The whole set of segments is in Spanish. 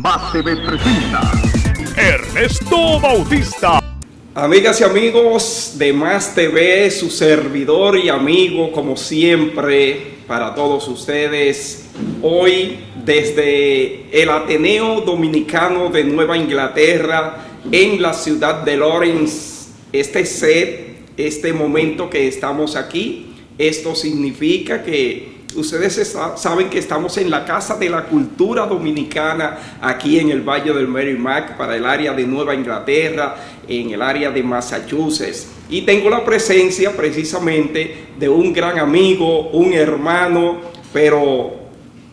Más TV presenta Ernesto Bautista. Amigas y amigos de Más TV, su servidor y amigo como siempre para todos ustedes. Hoy desde el Ateneo Dominicano de Nueva Inglaterra en la ciudad de Lawrence, este momento que estamos aquí, esto significa que ustedes saben que estamos en la Casa de la Cultura Dominicana, aquí en el Valle del Merrimack, para el área de Nueva Inglaterra, en el área de Massachusetts. Y tengo la presencia precisamente de un gran amigo, un hermano, pero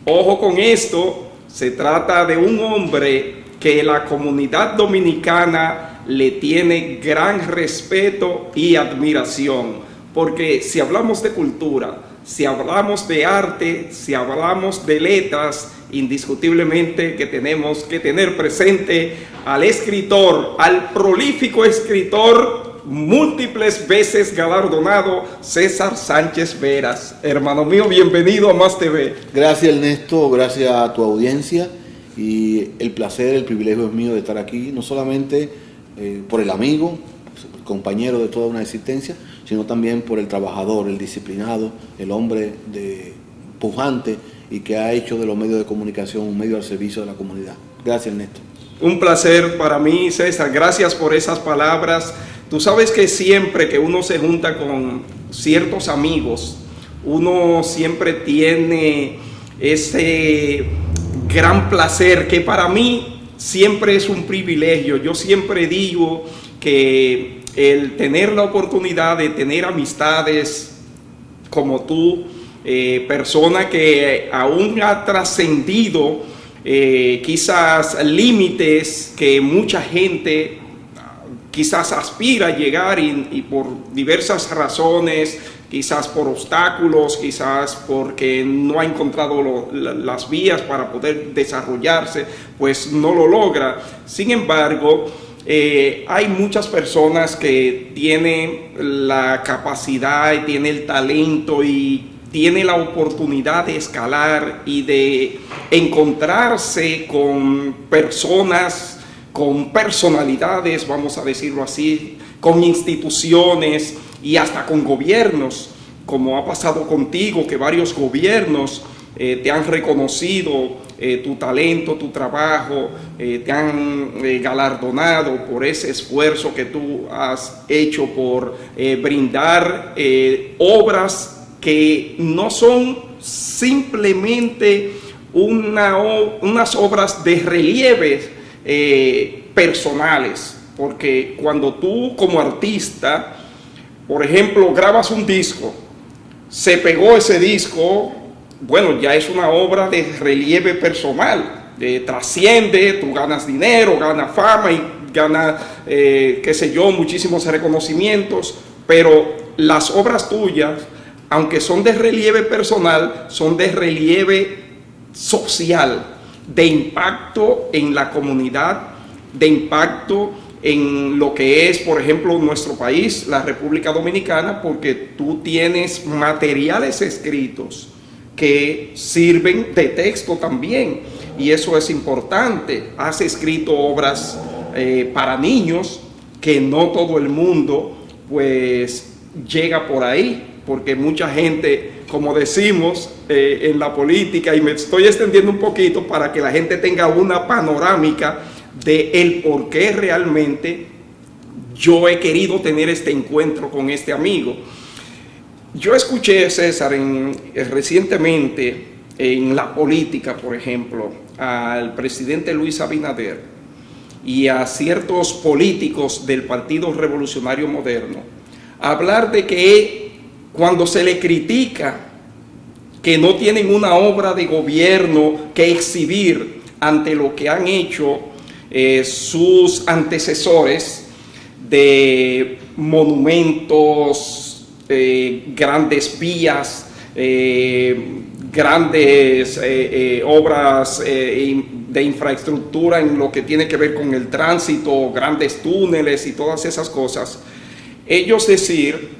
ojo con esto, se trata de un hombre que la comunidad dominicana le tiene gran respeto y admiración, porque si hablamos de cultura, si hablamos de arte, si hablamos de letras, indiscutiblemente que tenemos que tener presente al escritor, al prolífico escritor, múltiples veces galardonado, César Sánchez Veras. Hermano mío, bienvenido a Más TV. Gracias, Ernesto, gracias a tu audiencia, y el placer, el privilegio es mío de estar aquí, no solamente por el amigo, el compañero de toda una existencia, sino también por el trabajador, el disciplinado, el hombre pujante y que ha hecho de los medios de comunicación un medio al servicio de la comunidad. Gracias, Ernesto. Un placer para mí, César. Gracias por esas palabras. Tú sabes que siempre que uno se junta con ciertos amigos, uno siempre tiene ese gran placer que para mí siempre es un privilegio. Yo siempre digo que el tener la oportunidad de tener amistades como tú, persona que aún ha trascendido quizás límites que mucha gente quizás aspira a llegar y por diversas razones, quizás por obstáculos, quizás porque no ha encontrado las vías para poder desarrollarse, pues no lo logra. Sin embargo, hay muchas personas que tienen la capacidad y tienen el talento y tienen la oportunidad de escalar y de encontrarse con personas, con personalidades, vamos a decirlo así, con instituciones y hasta con gobiernos, como ha pasado contigo, que varios gobiernos te han reconocido tu talento, tu trabajo, te han galardonado por ese esfuerzo que tú has hecho por brindar obras que no son simplemente unas obras de relieve personales, porque cuando tú como artista, por ejemplo, grabas un disco, se pegó ese disco, bueno, ya es una obra de relieve personal, trasciende, tú ganas dinero, ganas fama y ganas, qué sé yo, muchísimos reconocimientos, pero las obras tuyas, aunque son de relieve personal, son de relieve social, de impacto en la comunidad, de impacto en lo que es, por ejemplo, nuestro país, la República Dominicana, porque tú tienes materiales escritos que sirven de texto también, y eso es importante. Has escrito obras para niños que no todo el mundo pues llega por ahí, porque mucha gente, como decimos en la política, y me estoy extendiendo un poquito para que la gente tenga una panorámica de el por qué realmente yo he querido tener este encuentro con este amigo. Yo escuché, César, recientemente en la política, por ejemplo, al presidente Luis Abinader y a ciertos políticos del Partido Revolucionario Moderno hablar de que cuando se le critica que no tienen una obra de gobierno que exhibir ante lo que han hecho sus antecesores de monumentos, grandes vías, grandes obras de infraestructura en lo que tiene que ver con el tránsito, grandes túneles y todas esas cosas. Ellos decir,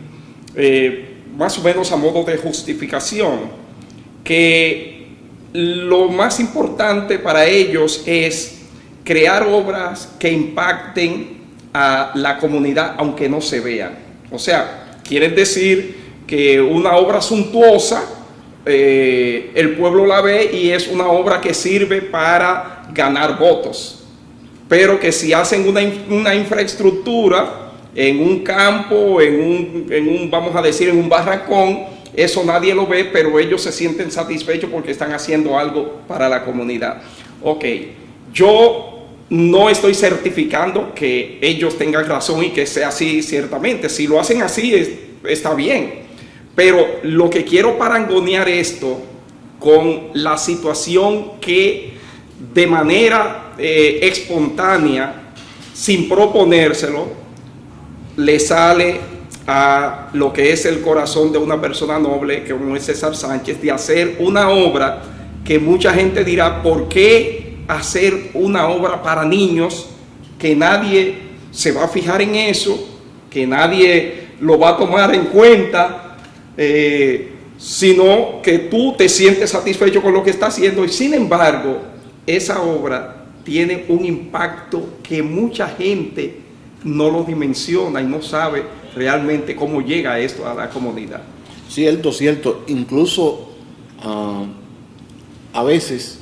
más o menos a modo de justificación, que lo más importante para ellos es crear obras que impacten a la comunidad aunque no se vean. O sea, quiere decir que una obra suntuosa, el pueblo la ve y es una obra que sirve para ganar votos. Pero que si hacen una infraestructura en un campo, vamos a decir, en un barracón, eso nadie lo ve, pero ellos se sienten satisfechos porque están haciendo algo para la comunidad. Ok, yo no estoy certificando que ellos tengan razón y que sea así ciertamente. Si lo hacen así, está bien. Pero lo que quiero parangonear esto con la situación que de manera espontánea, sin proponérselo, le sale a lo que es el corazón de una persona noble, que como es César Sánchez, de hacer una obra que mucha gente dirá, ¿por qué hacer una obra para niños que nadie se va a fijar en eso, que nadie lo va a tomar en cuenta? Sino que tú te sientes satisfecho con lo que está haciendo y sin embargo esa obra tiene un impacto que mucha gente no lo dimensiona y no sabe realmente cómo llega esto a la comunidad. Cierto, cierto. Incluso a veces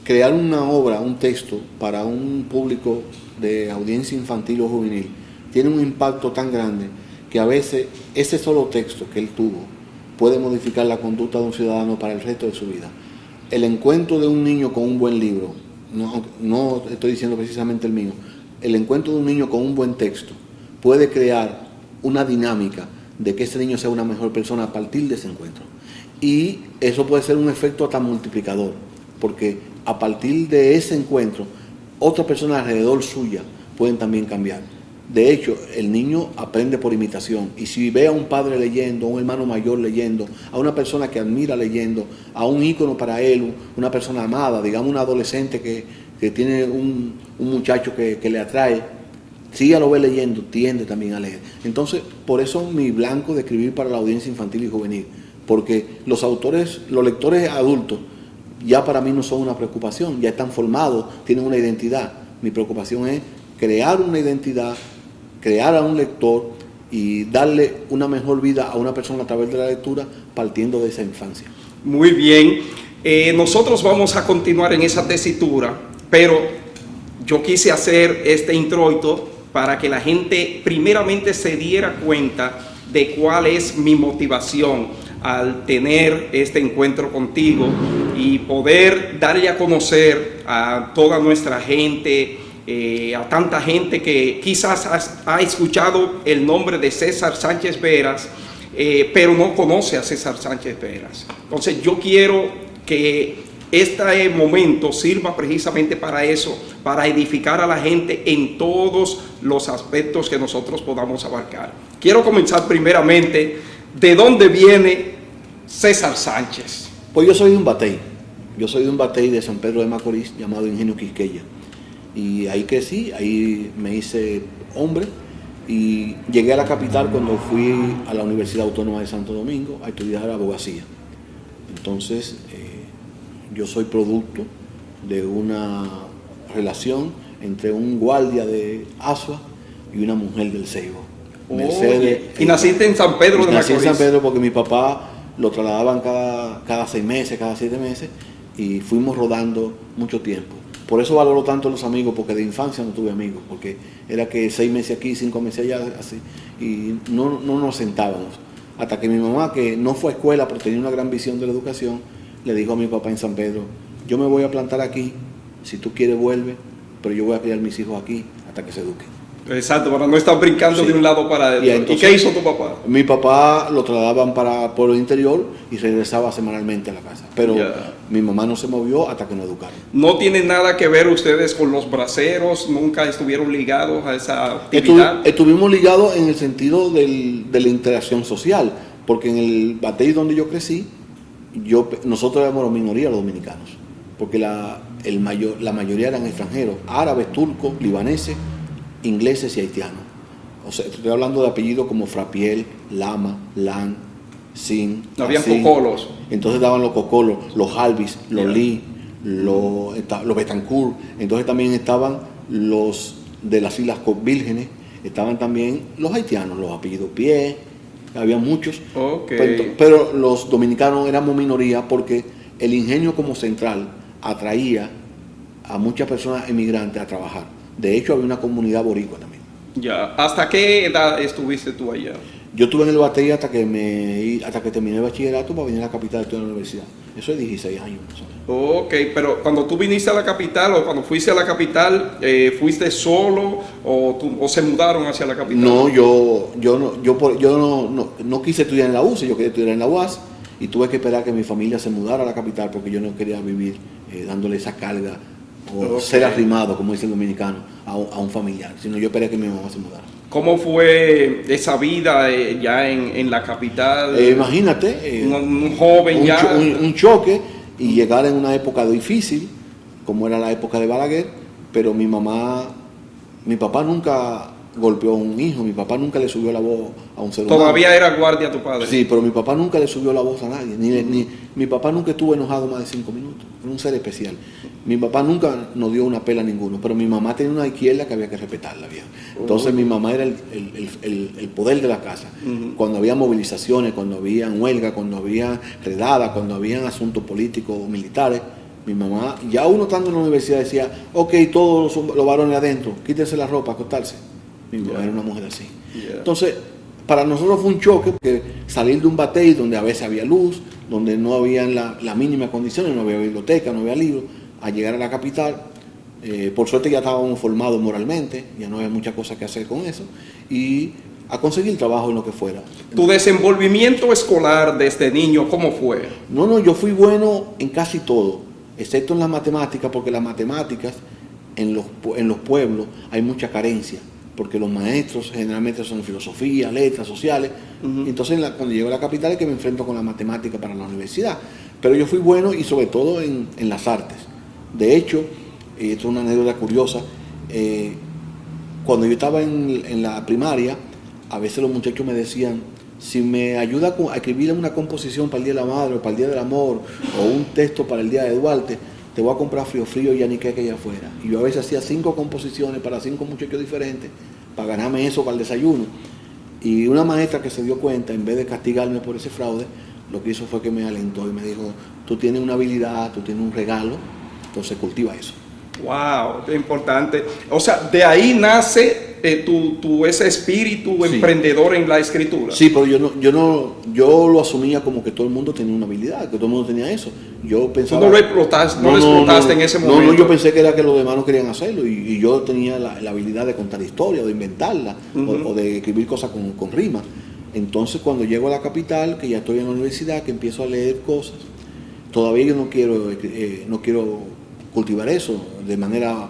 crear una obra, un texto para un público de audiencia infantil o juvenil tiene un impacto tan grande que a veces ese solo texto que él tuvo puede modificar la conducta de un ciudadano para el resto de su vida. El encuentro de un niño con un buen libro, no estoy diciendo precisamente el mío, el encuentro de un niño con un buen texto puede crear una dinámica de que ese niño sea una mejor persona a partir de ese encuentro. Y eso puede ser un efecto hasta multiplicador, porque a partir de ese encuentro, otras personas alrededor suya pueden también cambiar. De hecho, el niño aprende por imitación, y si ve a un padre leyendo, a un hermano mayor leyendo, a una persona que admira leyendo, a un ícono para él, una persona amada, digamos un adolescente que tiene un muchacho que le atrae, si ella lo ve leyendo, tiende también a leer. Entonces, por eso mi blanco de escribir para la audiencia infantil y juvenil, porque los lectores adultos, ya para mí no son una preocupación, ya están formados, tienen una identidad. Mi preocupación es crear una identidad, crear a un lector y darle una mejor vida a una persona a través de la lectura partiendo de esa infancia. Muy bien, nosotros vamos a continuar en esa tesitura, pero yo quise hacer este introito para que la gente primeramente se diera cuenta de cuál es mi motivación al tener este encuentro contigo y poder darle a conocer a toda nuestra gente, a tanta gente que quizás ha escuchado el nombre de César Sánchez Veras, pero no conoce a César Sánchez Veras. Entonces yo quiero que este momento sirva precisamente para eso, para edificar a la gente en todos los aspectos que nosotros podamos abarcar. Quiero comenzar primeramente, ¿de dónde viene César Sánchez? Pues yo soy de un batey. Yo soy de un batey de San Pedro de Macorís llamado Ingenio Quisqueya. Y ahí crecí, ahí me hice hombre y llegué a la capital cuando fui a la Universidad Autónoma de Santo Domingo a estudiar abogacía. Entonces, yo soy producto de una relación entre un guardia de Asua y una mujer del Ceibo. Mercedes. Y naciste en San Pedro de Macorís. Nací en San Pedro porque mi papá lo trasladaban cada 6 meses, cada 7 meses, y fuimos rodando mucho tiempo. Por eso valoro tanto los amigos, porque de infancia no tuve amigos, porque era que 6 meses aquí, 5 meses allá, así, y no nos sentábamos. Hasta que mi mamá, que no fue a escuela, pero tenía una gran visión de la educación, le dijo a mi papá en San Pedro: yo me voy a plantar aquí, si tú quieres vuelve, pero yo voy a criar mis hijos aquí hasta que se eduquen. Exacto, para no estar brincando de un lado para el otro. ¿Y qué hizo tu papá? Mi papá lo trasladaban para Pueblo Interior y regresaba semanalmente a la casa. Pero mi mamá no se movió hasta que nos educaron. ¿No tienen nada que ver ustedes con los braceros? ¿Nunca estuvieron ligados a esa actividad? Estuvimos ligados en el sentido de la interacción social, porque en el batey donde yo crecí, nosotros éramos la minoría los dominicanos, porque la mayoría eran extranjeros, árabes, turcos, libaneses, ingleses y haitianos. O sea, estoy hablando de apellidos como Frapiel, Lama, Lan, Sin. No habían cocolos. Entonces daban los cocolos, los Alvis, los Lee, los Betancourt, entonces también estaban los de las Islas Vírgenes, estaban también los haitianos, los apellidos Pie, había muchos, pero los dominicanos éramos minoría porque el ingenio como central atraía a muchas personas emigrantes a trabajar. De hecho, había una comunidad boricua también. Ya. ¿Hasta qué edad estuviste tú allá? Yo estuve en el Batey hasta que terminé el bachillerato para venir a la capital de estudiar en la universidad. Eso es 16 años. Ok, pero cuando tú viniste a la capital o cuando fuiste a la capital, ¿fuiste solo o se mudaron hacia la capital? No, yo no quise estudiar en la UCE, yo quería estudiar en la UAS y tuve que esperar que mi familia se mudara a la capital porque yo no quería vivir dándole esa carga o ser arrimado, como dice el dominicano, a un familiar, sino yo esperé que mi mamá se mudara. ¿Cómo fue esa vida ya en la capital? Imagínate, un joven un choque y llegar en una época difícil, como era la época de Balaguer, pero mi papá nunca golpeó a un hijo, mi papá nunca le subió la voz a un ser humano. ¿Todavía era guardia tu padre? Sí, pero mi papá nunca le subió la voz a nadie, mi papá nunca estuvo enojado más de 5 minutos, era un ser especial. Mi papá nunca nos dio una pela a ninguno, pero mi mamá tenía una izquierda que había que respetarla, viejo. Entonces mi mamá era el poder de la casa. Cuando había movilizaciones, cuando había huelga, cuando había redadas, cuando había asuntos políticos o militares, mi mamá, ya uno estando en la universidad decía, ok, todos los varones adentro, quítense la ropa, acostarse. Mi mamá era una mujer así. Entonces, para nosotros fue un choque, porque salir de un batey donde a veces había luz, donde no había las mínimas condiciones, no había biblioteca, no había libros, a llegar a la capital, por suerte ya estábamos formados moralmente, ya no había muchas cosas que hacer con eso, y a conseguir trabajo en lo que fuera. ¿Tu desenvolvimiento escolar desde niño cómo fue? No, yo fui bueno en casi todo, excepto en las matemáticas, porque las matemáticas en los pueblos hay mucha carencia, porque los maestros generalmente son filosofía, letras, sociales, entonces cuando llego a la capital es que me enfrento con la matemática para la universidad, pero yo fui bueno y sobre todo en las artes. De hecho, esto es una anécdota curiosa, cuando yo estaba en la primaria, a veces los muchachos me decían, si me ayuda a escribir una composición para el Día de la Madre o para el Día del Amor o un texto para el Día de Duarte, te voy a comprar frío y aniqueque allá afuera. Y yo a veces hacía 5 composiciones para 5 muchachos diferentes para ganarme eso para el desayuno. Y una maestra que se dio cuenta, en vez de castigarme por ese fraude, lo que hizo fue que me alentó y me dijo, tú tienes una habilidad, tú tienes un regalo, entonces cultiva eso. Wow, qué importante. O sea, de ahí nace ese espíritu emprendedor en la escritura. Sí, pero yo lo asumía como que todo el mundo tenía una habilidad, que todo el mundo tenía eso. Yo pensaba, tú no lo explotaste en ese momento. No, yo pensé que era que los demás no querían hacerlo y yo tenía la habilidad de contar historias, de inventarla o de escribir cosas con rimas. Entonces cuando llego a la capital, que ya estoy en la universidad, que empiezo a leer cosas, todavía yo no quiero cultivar eso de manera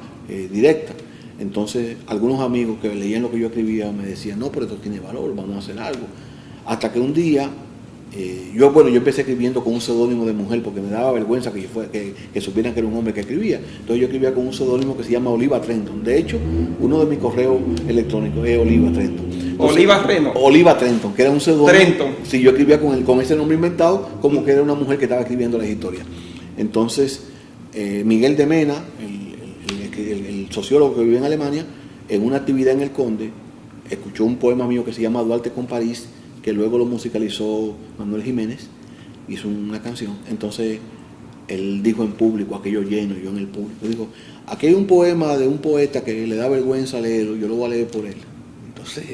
directa. Entonces algunos amigos que leían lo que yo escribía me decían, no, pero esto tiene valor, vamos a hacer algo. Hasta que un día, yo empecé escribiendo con un seudónimo de mujer porque me daba vergüenza que supieran que era un hombre que escribía. Entonces yo escribía con un seudónimo que se llama Oliva Trenton. De hecho, uno de mis correos electrónicos es Oliva Trenton. Entonces, Oliva Trenton, que era un seudónimo. Sí, yo escribía con ese nombre inventado como que era una mujer que estaba escribiendo la historia. Entonces, Miguel de Mena, el sociólogo que vive en Alemania, en una actividad en el Conde, escuchó un poema mío que se llama Duarte con París, que luego lo musicalizó Manuel Jiménez, hizo una canción. Entonces él dijo en público, aquello lleno, yo en el público, dijo, aquí hay un poema de un poeta que le da vergüenza leerlo, yo lo voy a leer por él. Entonces,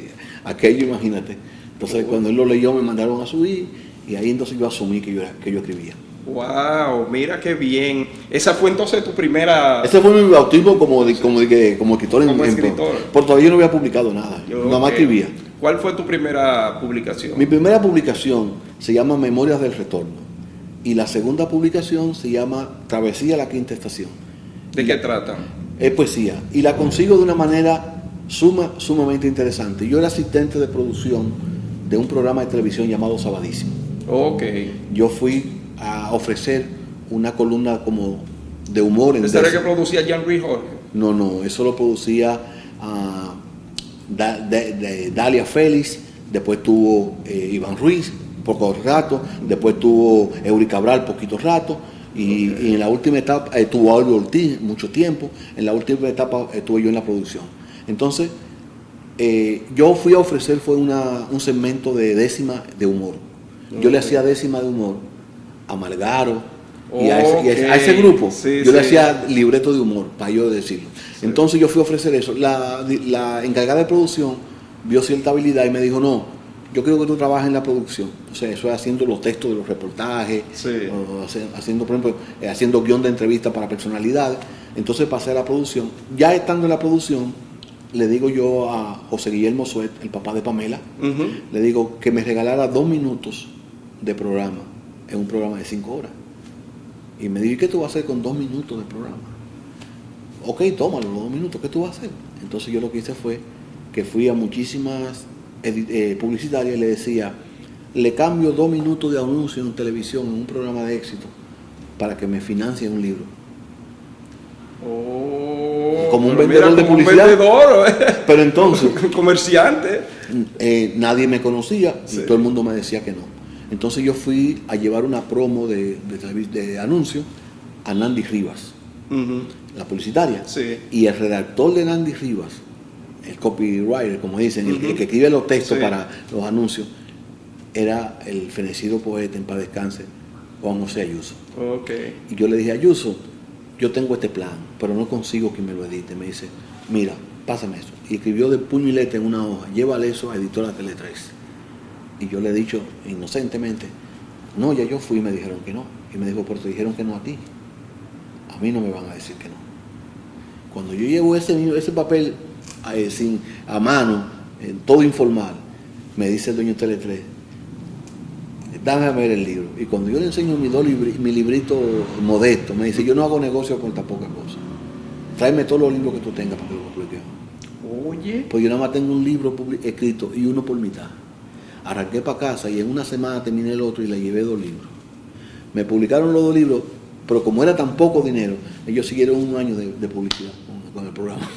aquello, imagínate. Entonces cuando él lo leyó me mandaron a subir y ahí entonces yo asumí que yo escribía. Wow, mira qué bien. Esa fue entonces tu primera. Ese fue mi bautismo como escritor en escritor. Por todavía no había publicado nada. Nada más escribía. ¿Cuál fue tu primera publicación? Mi primera publicación se llama Memorias del Retorno. Y la segunda publicación se llama Travesía a la Quinta Estación. ¿De qué trata? Es poesía. Y la consigo de una manera sumamente interesante. Yo era asistente de producción de un programa de televisión llamado Sabadísimo. Ok. Yo fui a ofrecer una columna como de humor. ¿Ese era el que producía Jean-Louis Jorge? No, eso lo producía Dalia Félix, después tuvo Iván Ruiz, poco rato, después tuvo Eury Cabral, poquito rato, Y en la última etapa estuvo Albert Ortiz mucho tiempo, en la última etapa estuve yo en la producción. Entonces, yo fui a ofrecer un segmento de décima de humor. Yo le hacía décima de humor a Margaro y a ese grupo. Sí, yo le hacía libreto de humor, para yo decirlo. Sí. Entonces yo fui a ofrecer eso. La encargada de producción vio cierta habilidad y me dijo, no, yo quiero que tú trabajes en la producción. O sea, eso es haciendo los textos de los reportajes, haciendo, por ejemplo, haciendo guión de entrevistas para personalidades. Entonces pasé a la producción. Ya estando en la producción, le digo yo a José Guillermo Suet, el papá de Pamela, le digo que me regalara 2 minutos de programa en un programa de 5 horas. Y me dijo, ¿y qué tú vas a hacer con 2 minutos de programa? Ok, tómalo, los 2 minutos, ¿qué tú vas a hacer? Entonces yo lo que hice fue que fui a muchísimas publicitarias y le decía, le cambio 2 minutos de anuncio en televisión, en un programa de éxito, para que me financien un libro. Como un vendedor de publicidad. Pero entonces, comerciante. Nadie me conocía y todo el mundo me decía que no. Entonces yo fui a llevar una promo de anuncio a Nandy Rivas, la publicitaria. Y el redactor de Nandy Rivas, el copywriter, como dicen, el que escribe los textos para los anuncios, era el fenecido poeta, en paz descanse, Juan José Ayuso. Y yo le dije, Ayuso, yo tengo este plan, pero no consigo que me lo edite. Me dice, mira, pásame eso. Y escribió de puño y letra en una hoja, llévale eso a Editora Tele 3. Y yo le he dicho inocentemente, no, ya yo fui y me dijeron que no. Y me dijo, pero te dijeron que no a ti. A mí no me van a decir que no. Cuando yo llevo ese papel a mano, todo informal, me dice el dueño de Tele 3, dame ver el libro. Y cuando yo le enseño mi librito modesto, me dice, yo no hago negocio con tan poca cosa. Tráeme todos los libros que tú tengas para que lo publiquemos. Oye. Pues yo nada más tengo un libro escrito y uno por mitad. Arranqué para casa y en una semana terminé el otro y le llevé 2 libros. Me publicaron los 2 libros, pero como era tan poco dinero, ellos siguieron 1 año de publicidad con el programa.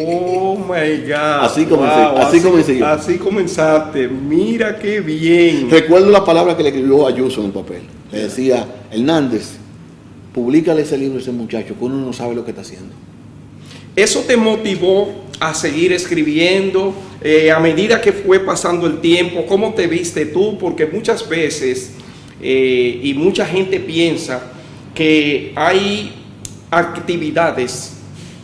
Oh my God. Así comencé yo. Así comenzaste. Mira qué bien. Recuerdo la palabra que le escribió Ayuso en el papel. Le decía, Hernández, públicale ese libro a ese muchacho, que uno no sabe lo que está haciendo. ¿Eso te motivó a seguir escribiendo a medida que fue pasando el tiempo? ¿Cómo te viste tú? Porque muchas veces, y mucha gente piensa que hay actividades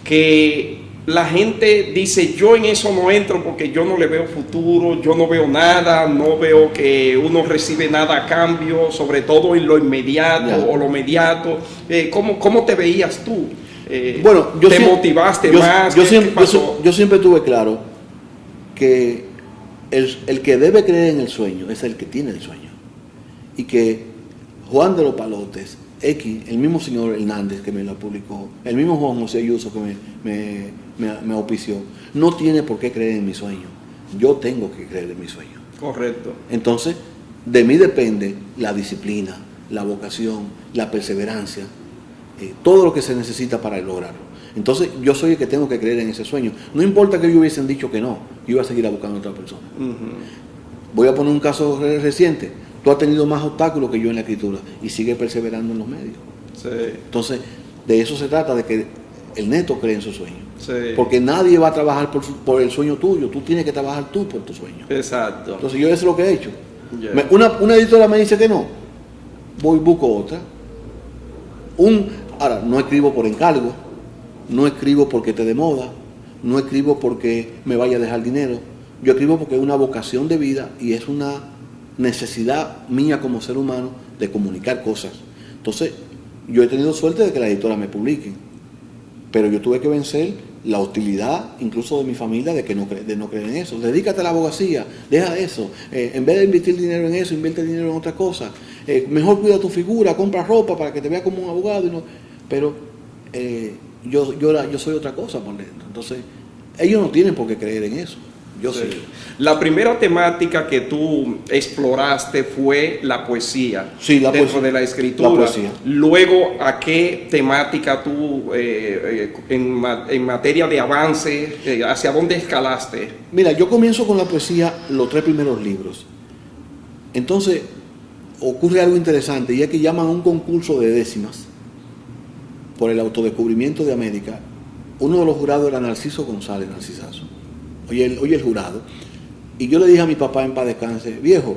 que la gente dice, yo en eso no entro porque yo no le veo futuro, yo no veo nada, no veo que uno recibe nada a cambio, sobre todo en lo inmediato o lo mediato. ¿Cómo te veías tú? Bueno, ¿te motivaste más? Yo siempre tuve claro que el que debe creer en el sueño es el que tiene el sueño. Y que Juan de los Palotes, el mismo señor Hernández que me lo publicó, el mismo Juan José Ayuso que me auspició, no tiene por qué creer en mi sueño. Yo tengo que creer en mi sueño. Correcto. Entonces, de mí depende la disciplina, la vocación, la perseverancia, todo lo que se necesita para lograrlo. Entonces, yo soy el que tengo que creer en ese sueño. No importa que ellos hubiesen dicho que no, yo iba a seguir buscando a otra persona. Voy a poner un caso reciente. Tú has tenido más obstáculos que yo en la escritura y sigues perseverando en los medios. Entonces, de eso se trata, de que el neto cree en su sueño. Porque nadie va a trabajar por el sueño tuyo, tú tienes que trabajar tú por tu sueño. Exacto. Entonces, yo eso es lo que he hecho. Una editora me dice que no, voy y busco otra. Ahora, no escribo por encargo, no escribo porque esté de moda, no escribo porque me vaya a dejar dinero. Yo escribo porque es una vocación de vida y es una necesidad mía como ser humano de comunicar cosas. Entonces, yo he tenido suerte de que las editoras me publiquen, pero yo tuve que vencer la hostilidad incluso de mi familia de no creer en eso. Dedícate a la abogacía, deja eso. En vez de invertir dinero en eso, invierte dinero en otras cosas. Mejor cuida tu figura, compra ropa para que te vea como un abogado. Pero yo soy otra cosa por dentro. Entonces, ellos no tienen por qué creer en eso. Yo sí. La primera temática que tú exploraste fue la poesía. Sí, la dentro poesía. De la escritura. La poesía. Luego, ¿a qué temática tú, en materia de avance, hacia dónde escalaste? Mira, yo comienzo con la poesía los 3 primeros libros. Entonces, ocurre algo interesante y es que llaman a un concurso de décimas por el autodescubrimiento de América, uno de los jurados era Narciso González, Narcisazo. Oye el jurado. Y yo le dije a mi papá en paz descanse, viejo,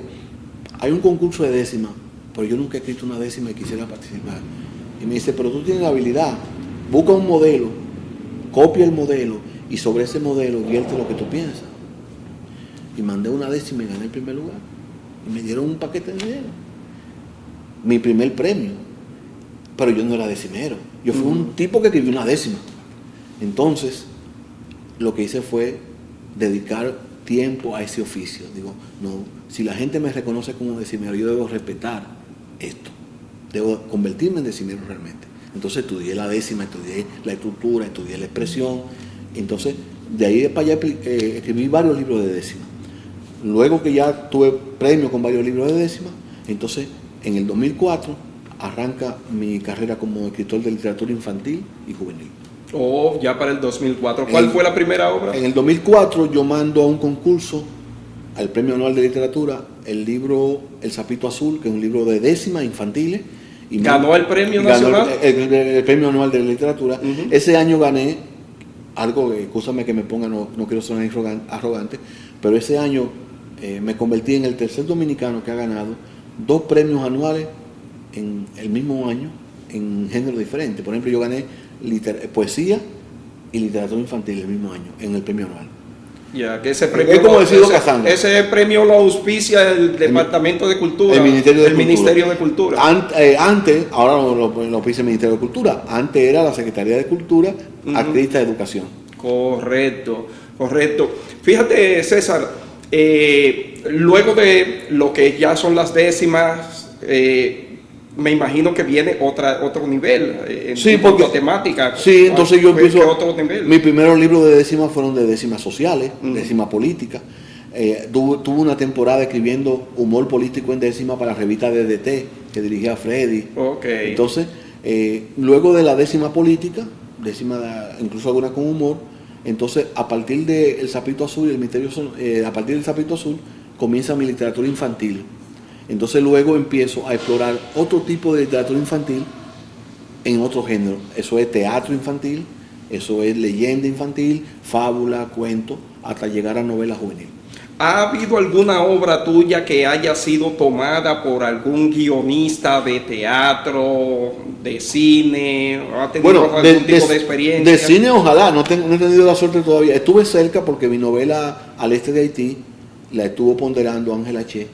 hay un concurso de décima, pero yo nunca he escrito una décima y quisiera participar. Y me dice, pero tú tienes la habilidad, busca un modelo, copia el modelo y sobre ese modelo vierte lo que tú piensas. Y mandé una décima y gané el primer lugar. Y me dieron un paquete de dinero. Mi primer premio. Pero yo no era decimero. Yo fui un tipo que escribió una décima. Entonces, lo que hice fue dedicar tiempo a ese oficio. Digo, no, si la gente me reconoce como decimero, yo debo respetar esto. Debo convertirme en decimero realmente. Entonces estudié la décima, estudié la estructura, estudié la expresión. Entonces, de ahí para allá escribí varios libros de décima. Luego que ya tuve premio con varios libros de décima, entonces en el 2004 arranca mi carrera como escritor de literatura infantil y juvenil. Oh, ya para el 2004. ¿Cuál fue la primera obra? En el 2004 yo mando a un concurso, al Premio Anual de Literatura, el libro El Sapito Azul, que es un libro de décima infantiles. Y ¿Ganó el premio nacional? El Premio Anual de Literatura. Ese año gané algo, escúchame que me ponga, no quiero sonar arrogante, pero ese año me convertí en el tercer dominicano que ha ganado 2 premios anuales en el mismo año en géneros diferentes. Por ejemplo, yo gané poesía y literatura infantil el mismo año en el premio anual. Ya, que ese premio, es como decidió Casandra. Ese premio lo auspicia el Departamento de Cultura, el Ministerio de Cultura. Antes, ahora lo auspicia el Ministerio de Cultura. Antes era la Secretaría de Cultura, Activista de Educación. Correcto. Fíjate, César, luego de lo que ya son las décimas, me imagino que viene otro nivel en cuanto a temática. Sí, entonces yo empiezo. Otro nivel. Mis primeros libros de décimas fueron de décimas sociales, décimas políticas. Tuve una temporada escribiendo humor político en décima para la revista DDT, que dirigía Freddy. Okay. Entonces, luego de la décima política, incluso alguna con humor, entonces a partir del Sapito Azul, a partir del Sapito Azul, comienza mi literatura infantil. Entonces luego empiezo a explorar otro tipo de literatura infantil en otro género. Eso es teatro infantil, eso es leyenda infantil, fábula, cuento, hasta llegar a novela juvenil. ¿Ha habido alguna obra tuya que haya sido tomada por algún guionista de teatro, de cine? ¿Ha tenido algún tipo de experiencia? De cine ojalá, no he tenido la suerte todavía. Estuve cerca porque mi novela Al Este de Haití la estuvo ponderando Ángel H.,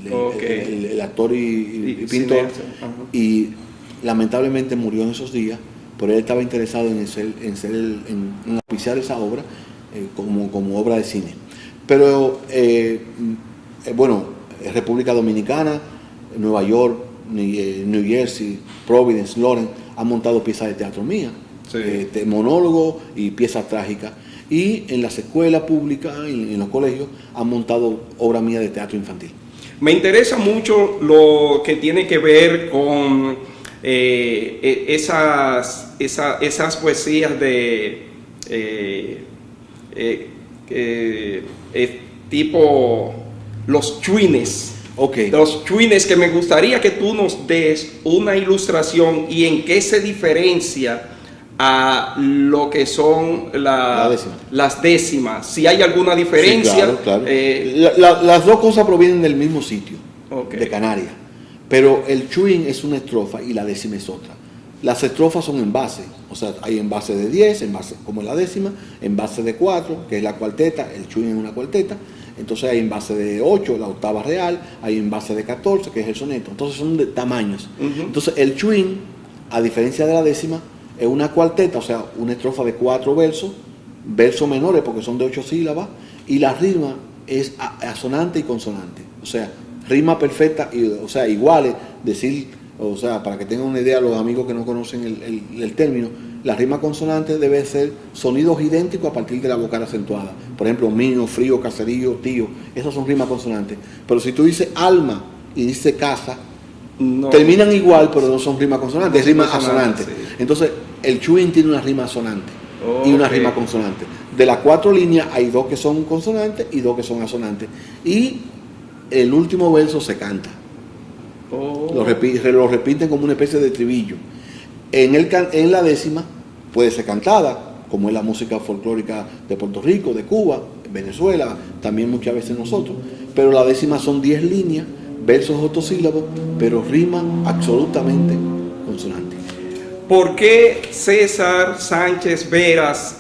el actor y pintor, y lamentablemente murió en esos días, pero él estaba interesado en auspiciar esa obra como obra de cine. Pero República Dominicana, Nueva York, New Jersey, Providence, Lawrence han montado piezas de teatro mías, monólogos y piezas trágicas. Y en las escuelas públicas, en los colegios, han montado obra mía de teatro infantil. Me interesa mucho lo que tiene que ver con esas poesías de tipo los chuines. Okay. Los chuines, que me gustaría que tú nos des una ilustración y en qué se diferencia a lo que son las décimas. Si hay alguna diferencia. Sí, claro. Las dos cosas provienen del mismo sitio, de Canarias. Pero el chuin es una estrofa y la décima es otra. Las estrofas son en base, o sea, hay en base de 10, en base como la décima, en base de 4, que es la cuarteta, el chuin es una cuarteta. Entonces hay en base de 8, la octava real, hay en base de 14, que es el soneto. Entonces son de tamaños. Entonces el chuin, a diferencia de la décima, es una cuarteta, o sea, una estrofa de 4 versos menores porque son de 8 sílabas, y la rima es asonante y consonante, o sea, rima perfecta, o sea, iguales, decir, o sea, para que tengan una idea los amigos que no conocen el término, la rima consonante debe ser sonidos idénticos a partir de la vocal acentuada. Por ejemplo, mío, frío, caserío, tío, esas son rimas consonantes. Pero si tú dices alma y dices casa, no, terminan igual, pero no son rimas consonantes, es rima asonante. Sí. Entonces, el chuin tiene una rima asonante y una rima consonante. De las 4 líneas hay 2 que son consonantes y 2 que son asonantes. Y el último verso se canta. Lo repiten como una especie de estribillo. en la décima puede ser cantada, como es la música folclórica de Puerto Rico, de Cuba, Venezuela, también muchas veces nosotros. Pero la décima son 10 líneas, versos octosílabos, pero riman absolutamente consonantes. ¿Por qué César Sánchez Veras,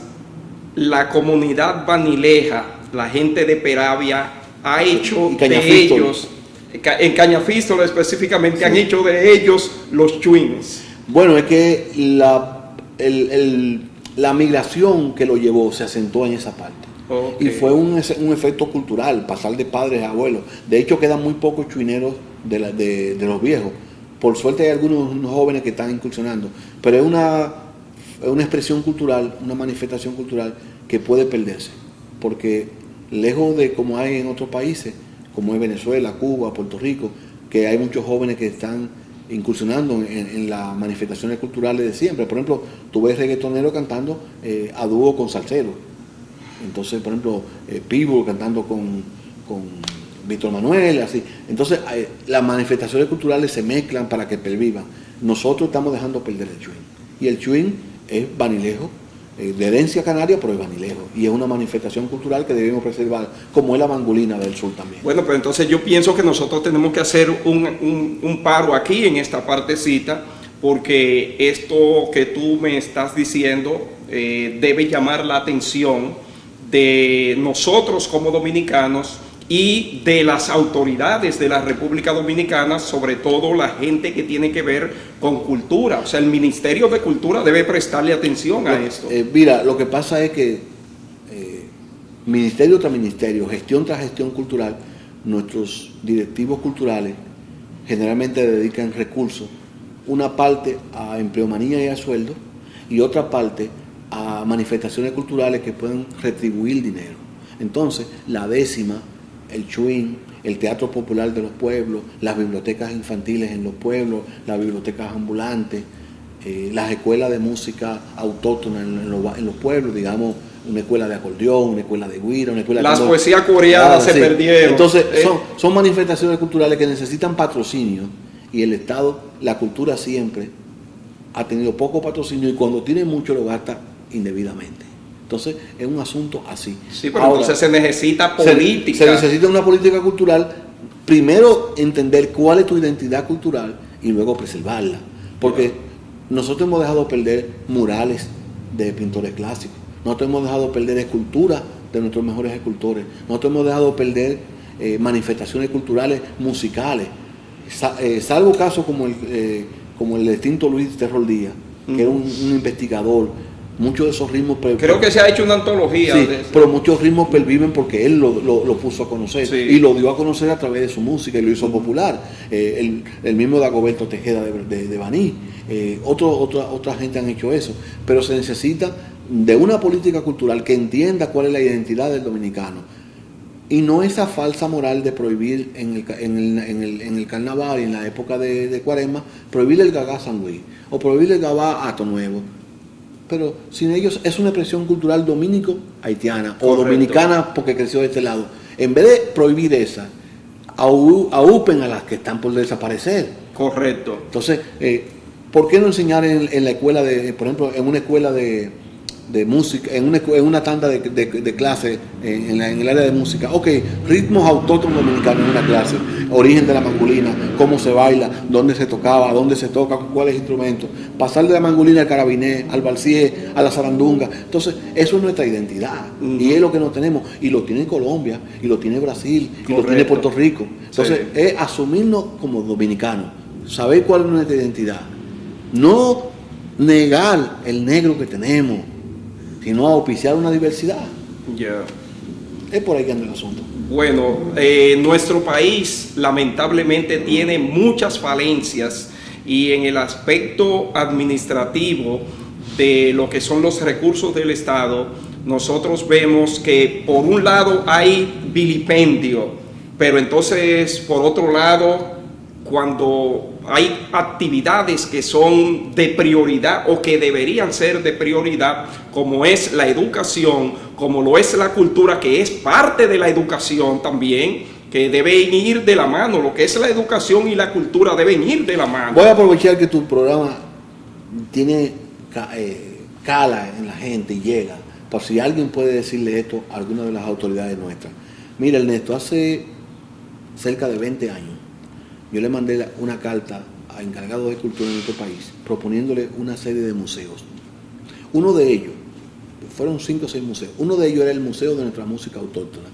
la comunidad vanileja, la gente de Peravia, ha hecho de ellos, en Cañafístula específicamente, han hecho de ellos los chuines? Bueno, es que la migración que lo llevó se asentó en esa parte. Okay. Y fue un efecto cultural, pasar de padres a abuelos. De hecho, quedan muy pocos chuineros de los viejos. Por suerte hay algunos jóvenes que están incursionando, pero es una expresión cultural, una manifestación cultural que puede perderse, porque lejos de como hay en otros países, como es Venezuela, Cuba, Puerto Rico, que hay muchos jóvenes que están incursionando en las manifestaciones culturales de siempre. Por ejemplo, tú ves reggaetoneros cantando a dúo con salseros. Entonces, por ejemplo, Pitbull cantando con Víctor Manuel, así. Entonces, las manifestaciones culturales se mezclan para que pervivan. Nosotros estamos dejando perder el chuín. Y el chuín es vanilejo, de herencia canaria, pero es vanilejo. Y es una manifestación cultural que debemos preservar, como es la mangolina del sur también. Bueno, pues entonces yo pienso que nosotros tenemos que hacer un paro aquí en esta partecita, porque esto que tú me estás diciendo debe llamar la atención de nosotros como dominicanos y de las autoridades de la República Dominicana, sobre todo la gente que tiene que ver con cultura. O sea, el Ministerio de Cultura debe prestarle atención a esto. Mira, lo que pasa es que ministerio tras ministerio, gestión tras gestión cultural, nuestros directivos culturales generalmente dedican recursos, una parte a empleomanía y a sueldo, y otra parte a manifestaciones culturales que pueden retribuir dinero. Entonces, la décima, el chuín, el teatro popular de los pueblos, las bibliotecas infantiles en los pueblos, las bibliotecas ambulantes, las escuelas de música autóctona en los pueblos, digamos, una escuela de acordeón, una escuela de güira, una escuela de... Las poesías coreanas se perdieron. Entonces, son manifestaciones culturales que necesitan patrocinio, y el Estado, la cultura siempre ha tenido poco patrocinio, y cuando tiene mucho lo gasta indebidamente. Entonces es un asunto así. Sí, pero ahora, entonces se necesita política. Se necesita una política cultural. Primero entender cuál es tu identidad cultural y luego preservarla. Porque nosotros hemos dejado perder murales de pintores clásicos. Nosotros hemos dejado perder esculturas de nuestros mejores escultores. Nosotros hemos dejado perder manifestaciones culturales musicales. Salvo casos como el extinto Luis Terrol Díaz, que era un investigador. Muchos de esos ritmos... Creo que se ha hecho una antología. Sí, pero muchos ritmos perviven porque él lo puso a conocer. Sí. Y lo dio a conocer a través de su música y lo hizo popular. El mismo Dagoberto Tejeda de Baní. Otra gente han hecho eso. Pero se necesita de una política cultural que entienda cuál es la identidad del dominicano. Y no esa falsa moral de prohibir en el carnaval y en la época de Cuaresma, prohibir el gagá San Luis o prohibir el gabá Ato Nuevo. Pero sin ellos es una expresión cultural dominico-haitiana o dominicana porque creció de este lado. En vez de prohibir esa, aupen a las que están por desaparecer. Correcto. Entonces, ¿por qué no enseñar en la escuela por ejemplo, en una escuela de música, en una tanda de clase en el área de música? Ok, ritmos autóctonos dominicanos en una clase, origen de la mangolina, cómo se baila, dónde se tocaba, dónde se toca, con cuáles instrumentos, pasar de la mangolina al carabiné, al balsié, a la zarandunga. Entonces, eso es nuestra identidad, y es lo que no tenemos, y lo tiene Colombia, y lo tiene Brasil, y lo tiene Puerto Rico. Entonces, es asumirnos como dominicanos, saber cuál es nuestra identidad, no negar el negro que tenemos, sino a auspiciar una diversidad. Es por ahí que anda el asunto. Bueno, nuestro país lamentablemente tiene muchas falencias, y en el aspecto administrativo de lo que son los recursos del Estado, nosotros vemos que por un lado hay vilipendio, pero entonces por otro lado, cuando hay actividades que son de prioridad o que deberían ser de prioridad, como es la educación, como lo es la cultura, que es parte de la educación también, que deben ir de la mano. Lo que es la educación y la cultura deben ir de la mano. Voy a aprovechar que tu programa tiene cala en la gente y llega. Por si alguien puede decirle esto a alguna de las autoridades nuestras. Mira, Ernesto, hace cerca de 20 años yo le mandé una carta a encargados de cultura en nuestro país proponiéndole una serie de museos. Uno de ellos, fueron 5 o 6 museos, uno de ellos era el Museo de nuestra música autóctona.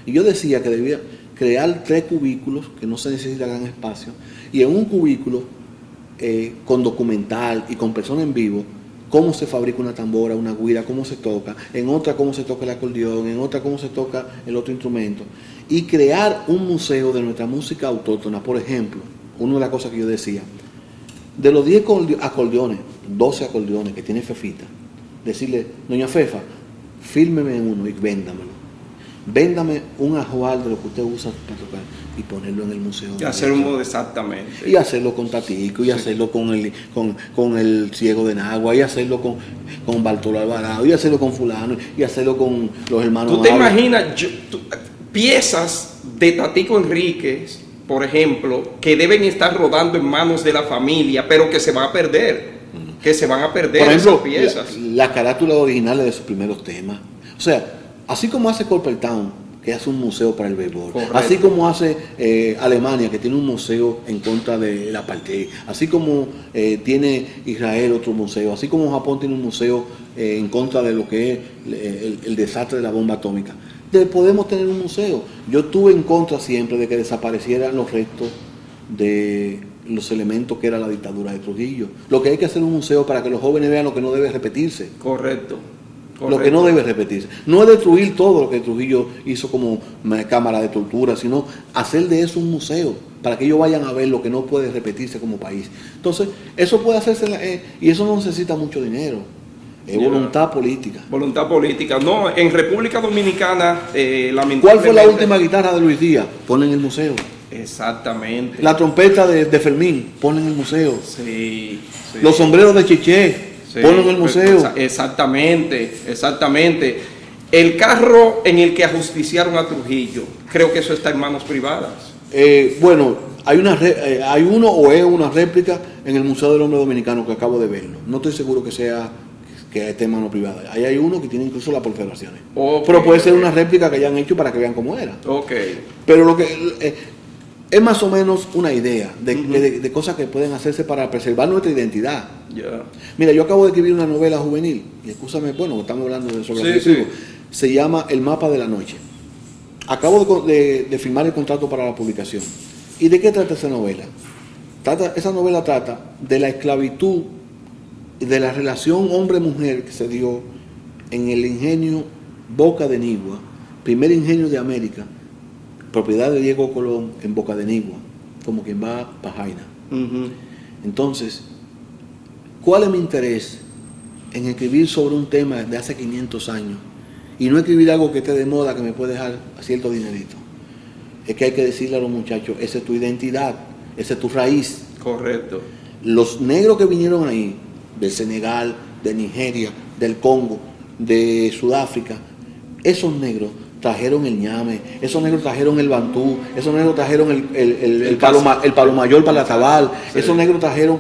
Y yo decía que debía crear 3 cubículos, que no se necesita gran espacio, y en un cubículo con documental y con personas en vivo, cómo se fabrica una tambora, una güira, cómo se toca, en otra cómo se toca el acordeón, en otra cómo se toca el otro instrumento, y crear un museo de nuestra música autóctona. Por ejemplo, una de las cosas que yo decía, de los 10 acordeones, 12 acordeones que tiene Fefita, decirle, doña Fefa, fírmeme uno y véndamelo. Véndame un ajuar de lo que usted usa para tocar y ponerlo en el museo. Y hacer un modo exactamente. Y hacerlo con Tatico, y hacerlo con el Ciego de Nagua, y hacerlo con Bartolo Alvarado, y hacerlo con fulano, y hacerlo con los hermanos. ¿Tú te imaginas piezas de Tatico Enríquez, por ejemplo, que deben estar rodando en manos de la familia, pero que se van a perder? Que se van a perder, por ejemplo, esas piezas. Las carátulas originales de sus primeros temas. O sea, así como hace Corpertown, que hace un museo para el béisbol, correcto, así como hace Alemania, que tiene un museo en contra del apartheid, así como tiene Israel otro museo, así como Japón tiene un museo en contra de lo que es el desastre de la bomba atómica. Podemos tener un museo. Yo estuve en contra siempre de que desaparecieran los restos de los elementos que era la dictadura de Trujillo. Lo que hay que hacer es un museo para que los jóvenes vean lo que no debe repetirse. Correcto. Lo que no debe repetirse. No es destruir todo lo que Trujillo hizo como cámara de tortura, sino hacer de eso un museo, para que ellos vayan a ver lo que no puede repetirse como país. Entonces, eso puede hacerse, y eso no necesita mucho dinero. Es voluntad política. Voluntad política. No, en República Dominicana, lamentablemente... ¿Cuál fue la última guitarra de Luis Díaz? Ponla en el museo. Exactamente. La trompeta de Fermín, ponla en el museo. Sí. Los sombreros de Chiché, sí, ponlo en el museo. Exactamente. El carro en el que ajusticiaron a Trujillo, creo que eso está en manos privadas. Bueno, hay uno o es una réplica en el Museo del Hombre Dominicano que acabo de verlo. No estoy seguro que esté en manos privadas. Ahí hay uno que tiene incluso las perforaciones. Okay. Pero puede ser una réplica que hayan hecho para que vean cómo era. Okay. Pero lo que es más o menos una idea de cosas que pueden hacerse para preservar nuestra identidad. Yeah. Mira, yo acabo de escribir una novela juvenil, y escúchame, bueno, estamos hablando sobre sí. Se llama El Mapa de la Noche. Acabo de firmar el contrato para la publicación. ¿Y de qué trata esa novela? Esa novela trata de la esclavitud, de la relación hombre-mujer que se dio en el ingenio Boca de Nigua, primer ingenio de América, propiedad de Diego Colón, en Boca de Nigua, como quien va para Jaina. Entonces, ¿cuál es mi interés en escribir sobre un tema de hace 500 años y no escribir algo que esté de moda, que me puede dejar cierto dinerito? Es que hay que decirle a los muchachos, esa es tu identidad, esa es tu raíz. Correcto. Los negros que vinieron ahí, del Senegal, de Nigeria, del Congo, de Sudáfrica, esos negros trajeron el ñame, esos negros trajeron el bantú, esos negros trajeron el palo mayor para la tabal, sí. Esos negros trajeron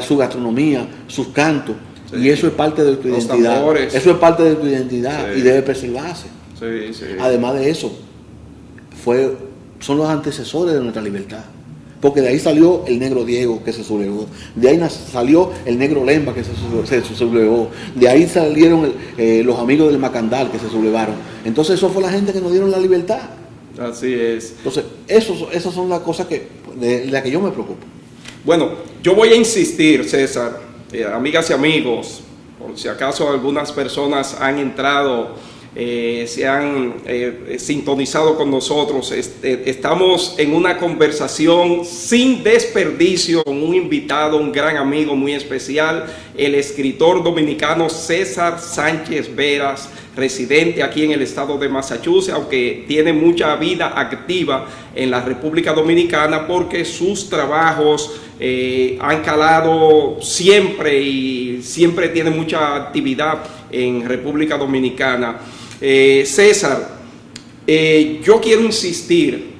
su gastronomía, sus cantos, sí. Y eso es parte de tu identidad. Tambores. Eso es parte de tu identidad, sí. Y debe preservarse. Sí. Además de eso, son los antecesores de nuestra libertad. Porque de ahí salió el negro Diego, que se sublevó. De ahí salió el negro Lemba, que se sublevó. De ahí salieron los amigos del Macandal, que se sublevaron. Entonces eso fue la gente que nos dieron la libertad. Así es. Entonces esas son las cosas de las que yo me preocupo. Bueno, yo voy a insistir, César, amigas y amigos, por si acaso algunas personas han entrado, se han sintonizado con nosotros. Estamos en una conversación sin desperdicio con un invitado, un gran amigo muy especial, el escritor dominicano César Sánchez Veras, residente aquí en el estado de Massachusetts, aunque tiene mucha vida activa en la República Dominicana porque sus trabajos han calado siempre y siempre tiene mucha actividad en República Dominicana. César, yo quiero insistir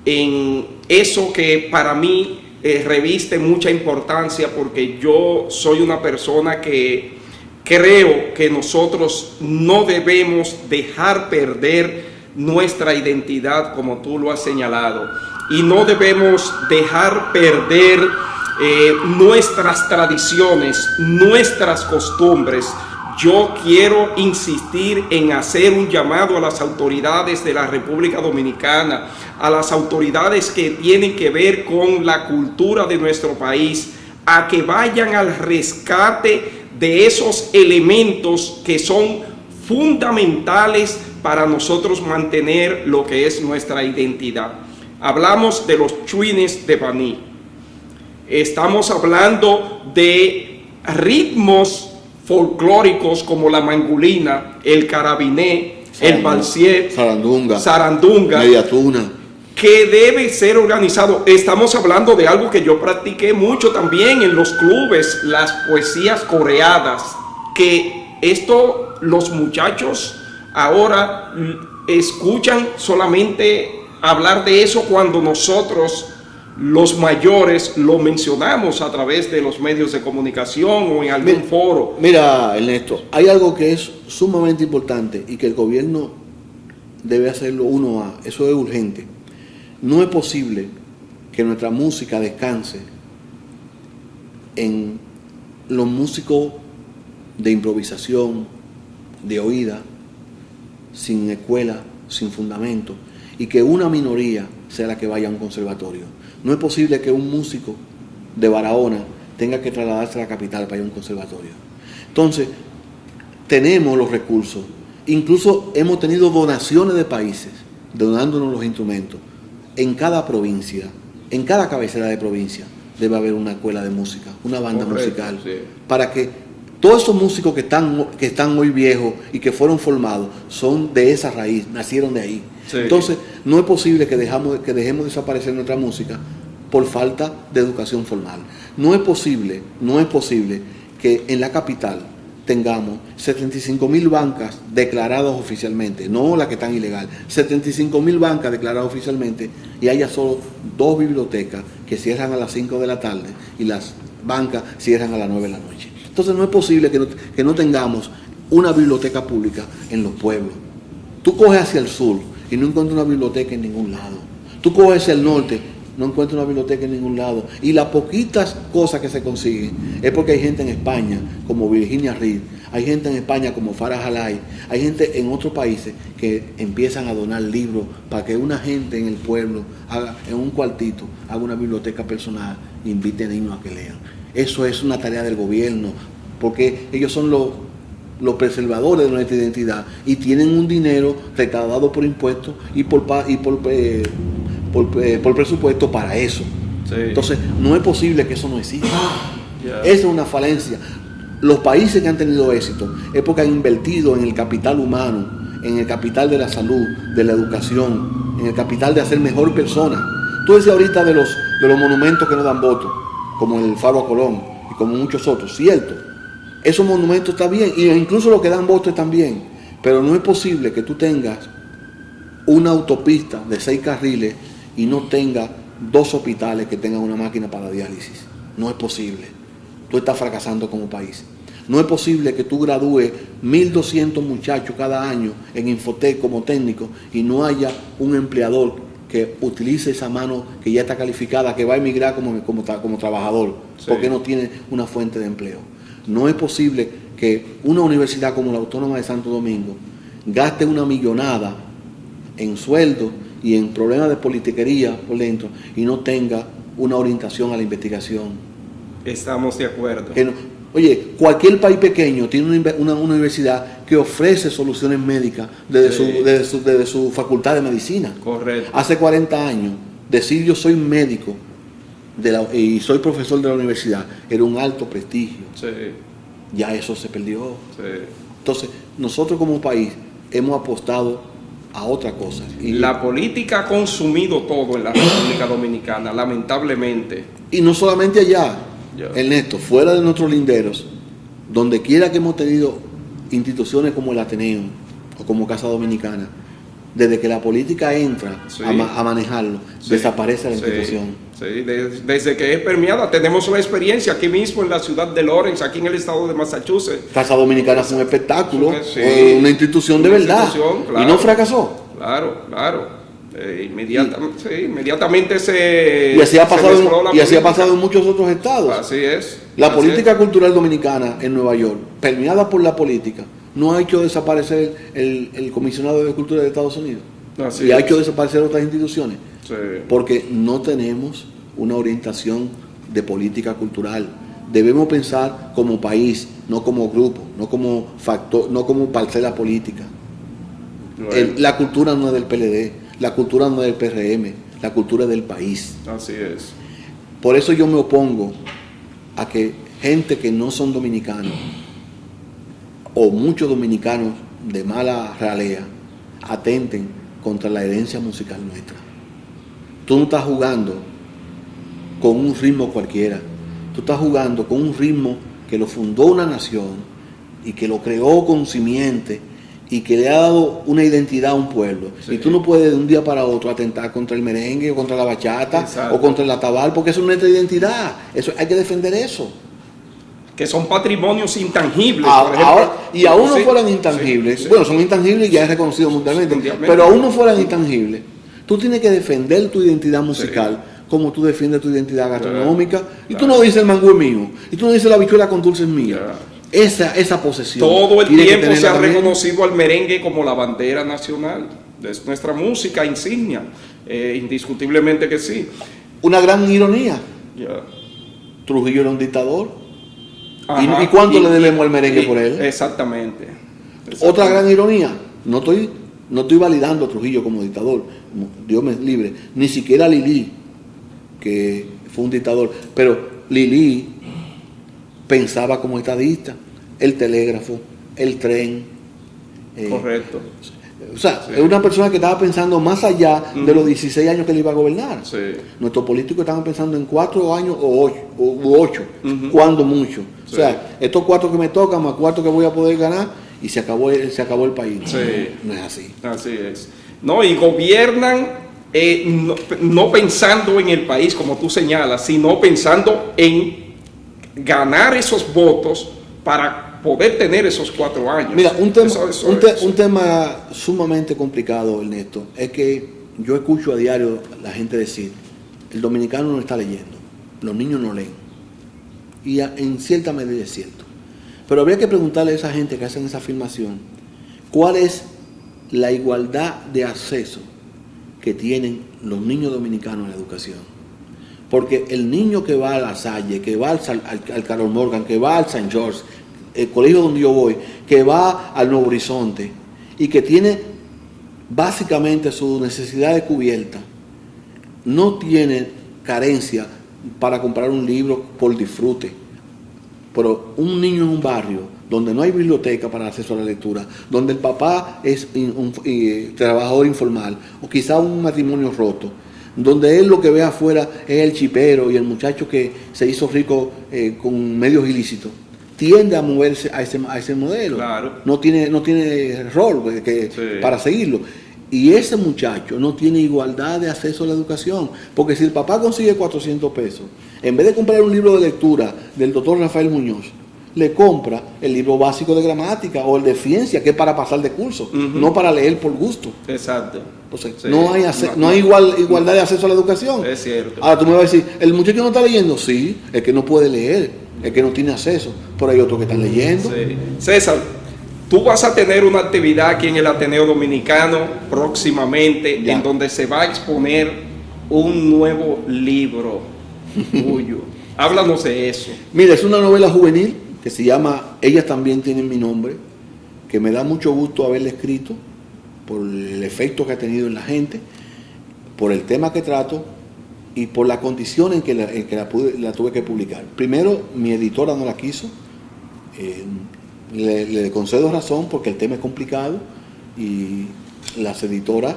en eso que para mí reviste mucha importancia porque yo soy una persona que creo que nosotros no debemos dejar perder nuestra identidad, como tú lo has señalado, y no debemos dejar perder nuestras tradiciones, nuestras costumbres. Yo quiero insistir en hacer un llamado a las autoridades de la República Dominicana, a las autoridades que tienen que ver con la cultura de nuestro país, a que vayan al rescate de esos elementos que son fundamentales para nosotros mantener lo que es nuestra identidad. Hablamos de los chuines de Baní. Estamos hablando de ritmos folclóricos como la mangulina, el carabiné, el balsier, sarandunga, mediatuna, que debe ser organizado. Estamos hablando de algo que yo practiqué mucho también en los clubes, las poesías coreadas, que esto los muchachos ahora escuchan solamente hablar de eso cuando nosotros, los mayores, lo mencionamos a través de los medios de comunicación o en algún foro. Mira, Ernesto, hay algo que es sumamente importante y que el gobierno debe hacerlo eso es urgente. No es posible que nuestra música descanse en los músicos de improvisación, de oída, sin escuela, sin fundamento, y que una minoría sea la que vaya a un conservatorio. No es posible que un músico de Barahona tenga que trasladarse a la capital para ir a un conservatorio. Entonces, tenemos los recursos. Incluso hemos tenido donaciones de países, donándonos los instrumentos. En cada provincia, en cada cabecera de provincia, debe haber una escuela de música, una banda musical, sí, para que todos esos músicos que están hoy viejos y que fueron formados son de esa raíz, nacieron de ahí. Sí. Entonces, no es posible que dejemos desaparecer nuestra música por falta de educación formal. No es posible que en la capital tengamos 75.000 bancas declaradas oficialmente, no las que están ilegales, 75.000 bancas declaradas oficialmente y haya solo 2 bibliotecas que cierran a las 5 de la tarde y las bancas cierran a las 9 de la noche. Entonces no es posible que no tengamos una biblioteca pública en los pueblos. Tú coges hacia el sur y no encuentras una biblioteca en ningún lado. Tú coges hacia el norte, no encuentras una biblioteca en ningún lado. Y las poquitas cosas que se consiguen es porque hay gente en España, como Virginia Reed, hay gente en España como Farah Halay, hay gente en otros países que empiezan a donar libros para que una gente en el pueblo, en un cuartito, haga una biblioteca personal e invite a niños a que lean. Eso es una tarea del gobierno, porque ellos son los preservadores de nuestra identidad y tienen un dinero recaudado por impuestos y por presupuesto para eso. Sí. Entonces, no es posible que eso no exista. Yeah. Esa es una falencia. Los países que han tenido éxito es porque han invertido en el capital humano, en el capital de la salud, de la educación, en el capital de hacer mejor persona. Tú decías ahorita de los monumentos que no dan voto, como el Faro a Colón y como muchos otros, cierto. Esos monumentos están bien, e incluso los que dan voto están bien, pero no es posible que tú tengas una autopista de 6 carriles y no tengas 2 hospitales que tengan una máquina para diálisis. No es posible. Tú estás fracasando como país. No es posible que tú gradúes 1.200 muchachos cada año en Infotec como técnico y no haya un empleador que utilice esa mano que ya está calificada, que va a emigrar como trabajador, sí, porque no tiene una fuente de empleo. No es posible que una universidad como la Autónoma de Santo Domingo gaste una millonada en sueldo y en problemas de politiquería por dentro y no tenga una orientación a la investigación. Estamos de acuerdo. Oye, cualquier país pequeño tiene una universidad que ofrece soluciones médicas desde su facultad de medicina. Correcto. Hace 40 años, decir yo soy médico y soy profesor de la universidad era un alto prestigio. Sí. Ya eso se perdió. Sí. Entonces, nosotros como país hemos apostado a otra cosa. Y la política ha consumido todo en la República Dominicana, lamentablemente. Y no solamente allá. Ernesto, fuera de nuestros linderos, donde quiera que hemos tenido instituciones como el Ateneo o como Casa Dominicana, desde que la política entra Sí. a manejarlo, Sí, desaparece la sí, institución. sí, desde que es permeada, tenemos una experiencia aquí mismo en la ciudad de Lawrence, aquí en el estado de Massachusetts. Casa Dominicana fue un espectáculo, Sí, una institución de una verdad, institución, y claro. no fracasó. Claro, claro. Inmediatamente se Y así ha pasado, se mezcló la y así ha política. pasado en muchos otros estados. Así es. La así política es. cultural dominicana en Nueva York, permeada por la política, no ha hecho desaparecer el comisionado de cultura de Estados Unidos. Así Y ha es. hecho desaparecer otras instituciones. Sí. Porque no tenemos una orientación de política cultural. Debemos pensar como país, no como grupo, no como factor, no como parcela política. Bueno, La cultura no es del PLD, la cultura no es del PRM, la cultura es del país. así es. Por eso yo me opongo a que gente que no son dominicanos o muchos dominicanos de mala ralea atenten contra la herencia musical nuestra. Tú no estás jugando con un ritmo cualquiera, tú estás jugando con un ritmo que lo fundó una nación y que lo creó con simiente y que le ha dado una identidad a un pueblo. Sí. Y tú no puedes de un día para otro atentar contra el merengue o contra la bachata Exacto. o contra el atabal, porque eso es nuestra identidad. Eso, hay que defender eso. Que son patrimonios intangibles. por ejemplo. Ahora, y aún no Sí, fueran intangibles, sí, sí. bueno, son intangibles y ya es reconocido mundialmente, Mundialmente. pero aún no fueran intangibles, tú tienes que defender tu identidad musical como tú defiendes tu identidad gastronómica, y tú no dices el mangú es mío, y tú no dices la habichuela con dulce es mía. Esa posesión. Todo el tiene que tiempo se tenerla ha también. reconocido al merengue como la bandera nacional. Es nuestra música insignia. Indiscutiblemente que sí. Una gran ironía. Ya. Trujillo era un dictador. Ajá. ¿Y cuánto le debemos al merengue por él? Exactamente. Otra gran ironía, no estoy validando a Trujillo como dictador, Dios me libre, ni siquiera Lili, que fue un dictador, pero Lili pensaba como estadista, el telégrafo, el tren. Correcto. O sea, Sí. es una persona que estaba pensando más allá de los 16 años que le iba a gobernar. Sí. Nuestros políticos estaban pensando en 4 años o 8, Ujú. cuando mucho. O Sí. sea, estos 4 que me tocan, más 4 que voy a poder ganar, y se acabó el país. Sí. No es así. Así es. No, y gobiernan no pensando en el país, como tú señalas, sino pensando en ganar esos votos para poder tener esos 4 años. Mira, un Eso. tema sumamente complicado, Ernesto, es que yo escucho a diario la gente decir, el dominicano no está leyendo, los niños no leen. Y en cierta medida es cierto. Pero habría que preguntarle a esa gente que hacen esa afirmación, ¿cuál es la igualdad de acceso que tienen los niños dominicanos a la educación? Porque el niño que va a La Salle, que va al Carol Morgan, que va al St. George, el colegio donde yo voy, que va al Nuevo Horizonte y que tiene básicamente sus necesidades cubiertas, no tiene carencia para comprar un libro por disfrute. Pero un niño en un barrio donde no hay biblioteca para acceso a la lectura, donde el papá es un trabajador informal o quizá un matrimonio roto, donde él lo que ve afuera es el chipero y el muchacho que se hizo rico con medios ilícitos, tiende a moverse a ese modelo. Claro. No tiene rol Sí. para seguirlo. Y ese muchacho no tiene igualdad de acceso a la educación. Porque si el papá consigue 400 pesos, en vez de comprar un libro de lectura del doctor Rafael Muñoz, le compra el libro básico de gramática o el de ciencia, que es para pasar de curso, Ujú. no para leer por gusto. Exacto. Entonces, Sí. no hay igualdad de acceso a la educación. Es cierto. Ahora tú me vas a decir, ¿el muchacho no está leyendo? Sí, el que no puede leer, el que no tiene acceso, pero hay otros que están leyendo. Sí. César, tú vas a tener una actividad aquí en el Ateneo Dominicano próximamente, Ya. en donde se va a exponer un nuevo libro tuyo. Háblanos de eso. Mira, es una novela juvenil que se llama Ellas también tienen mi nombre, que me da mucho gusto haberla escrito por el efecto que ha tenido en la gente, por el tema que trato y por la condición en que la tuve que publicar. Primero, mi editora no la quiso, le concedo razón porque el tema es complicado y las editoras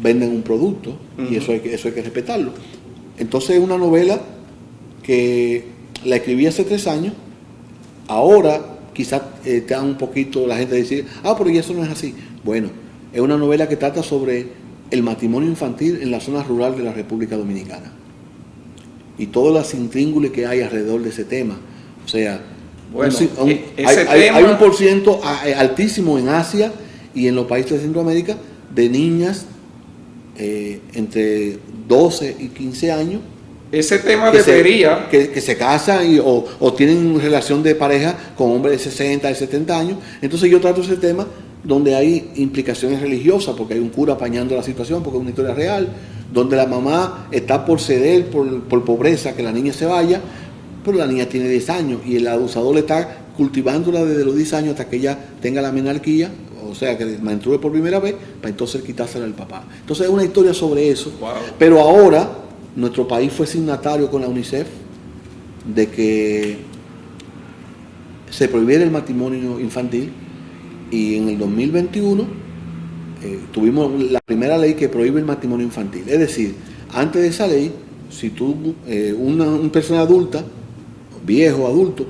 venden un producto y eso hay que respetarlo. Entonces es una novela que la escribí hace 3 años. Ahora quizás está un poquito la gente decir, pero y eso no es así. Bueno, Es una novela que trata sobre el matrimonio infantil en la zona rural de la República Dominicana y todas las intríngulis que hay alrededor de ese tema. O sea, bueno, hay un porciento altísimo en Asia y en los países de Centroamérica de niñas entre 12 y 15 años. Ese tema debería... Que se casan o tienen relación de pareja con hombres de 60, de 70 años. Entonces yo trato ese tema donde hay implicaciones religiosas, porque hay un cura apañando la situación, porque es una historia real, donde la mamá está por ceder por pobreza que la niña se vaya, pero la niña tiene 10 años y el abusador le está cultivándola desde los 10 años hasta que ella tenga la menarquía, o sea, que menstrue por primera vez, para entonces quitársela al papá. Entonces es una historia sobre eso. Wow. Pero ahora nuestro país fue signatario con la UNICEF de que se prohibiera el matrimonio infantil, y en el 2021 tuvimos la primera ley que prohíbe el matrimonio infantil. Es decir, antes de esa ley, si tú, una persona adulta, viejo, adulto,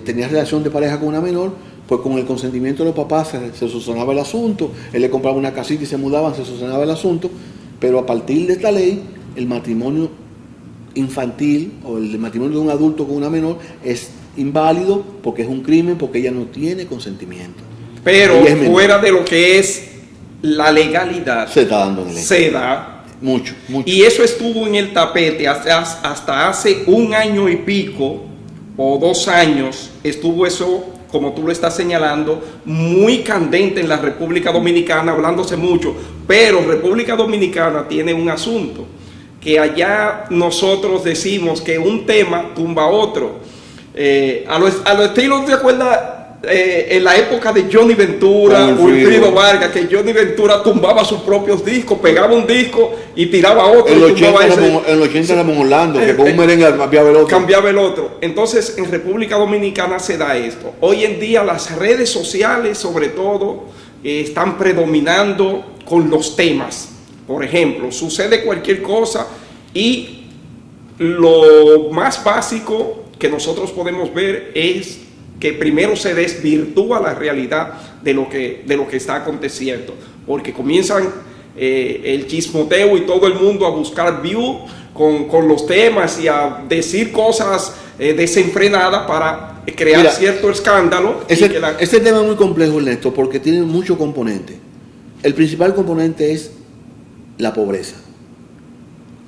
tenía relación de pareja con una menor, pues con el consentimiento de los papás se solucionaba el asunto, él le compraba una casita y se mudaban, se solucionaba el asunto, pero a partir de esta ley, el matrimonio infantil o el matrimonio de un adulto con una menor es inválido porque es un crimen, porque ella no tiene consentimiento. Pero fuera de lo que es la legalidad, se está dando en el se da mucho. Y eso estuvo en el tapete hasta hace 1 año y pico o 2 años. Estuvo eso, como tú lo estás señalando, muy candente en la República Dominicana, hablándose mucho. Pero República Dominicana tiene un asunto, que allá nosotros decimos que un tema tumba otro. A lo estilo, ¿te acuerdas? En la época de Johnny Ventura, Wilfrido Vargas, que Johnny Ventura tumbaba sus propios discos, pegaba un disco y tiraba otro. En los 80 éramos Orlando, que con un merengue cambiaba el otro. Entonces, en República Dominicana se da esto. Hoy en día las redes sociales, sobre todo, están predominando con los temas. Por ejemplo, sucede cualquier cosa y lo más básico que nosotros podemos ver es que primero se desvirtúa la realidad de lo que está aconteciendo, porque comienzan el chismoteo y todo el mundo a buscar view con los temas y a decir cosas desenfrenadas para crear cierto escándalo. Ese tema es muy complejo, Ernesto, porque tiene muchos componentes. El principal componente es la pobreza.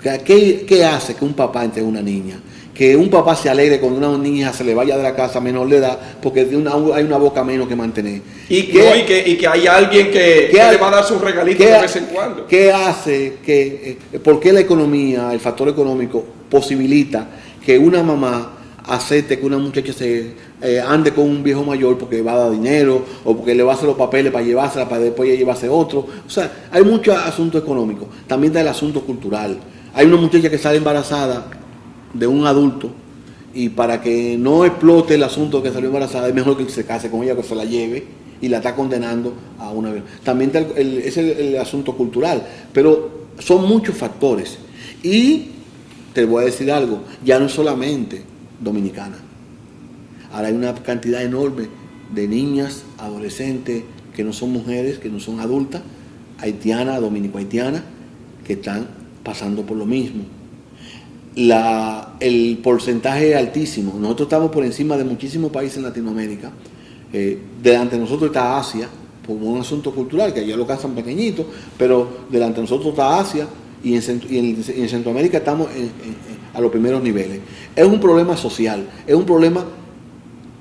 ¿Qué hace que un papá entre una niña? Que un papá se alegre cuando una niña se le vaya de la casa a menor de edad porque hay una boca menos que mantener. Y que hay alguien que le va a dar sus regalitos de vez en cuando. ¿Qué hace? ¿Por qué la economía, el factor económico, posibilita que una mamá acepte que una muchacha se ande con un viejo mayor porque va a dar dinero o porque le va a hacer los papeles para llevársela para después llevarse otro? O sea, hay muchos asuntos económicos. También está el asunto cultural. Hay una muchacha que sale embarazada de un adulto y para que no explote el asunto de que salió embarazada es mejor que se case con ella, que se la lleve y la está condenando a una vez. También está el asunto cultural, pero son muchos factores y te voy a decir algo, ya no es solamente dominicana, ahora hay una cantidad enorme de niñas, adolescentes que no son mujeres, que no son adultas, haitianas, dominico-haitianas, que están pasando por lo mismo. El porcentaje es altísimo. Nosotros estamos por encima de muchísimos países en Latinoamérica. Delante de nosotros está Asia, por un asunto cultural, que allá lo cazan pequeñito, pero delante de nosotros está Asia y en Centroamérica estamos a los primeros niveles. Es un problema social, es un problema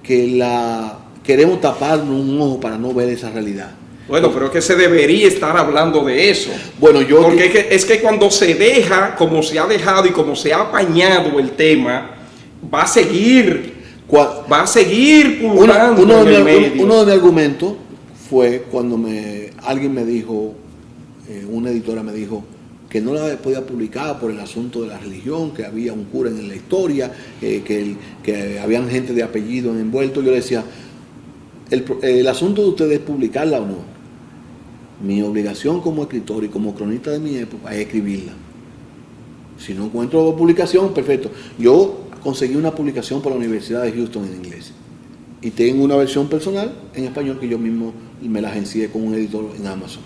que queremos taparnos un ojo para no ver esa realidad. Bueno, pero es que se debería estar hablando de eso. Bueno, porque es que cuando se deja, como se ha dejado y como se ha apañado el tema, va a seguir pululando en el medio. Uno de mis argumentos fue cuando alguien me dijo, una editora me dijo, que no la podía publicar por el asunto de la religión, que había un cura en la historia, que habían gente de apellido envuelto. Yo le decía, el asunto de ustedes es publicarla o no. Mi obligación como escritor y como cronista de mi época es escribirla. Si no encuentro publicación, perfecto. Yo conseguí una publicación por la Universidad de Houston en inglés y tengo una versión personal en español que yo mismo me la agencié con un editor en Amazon.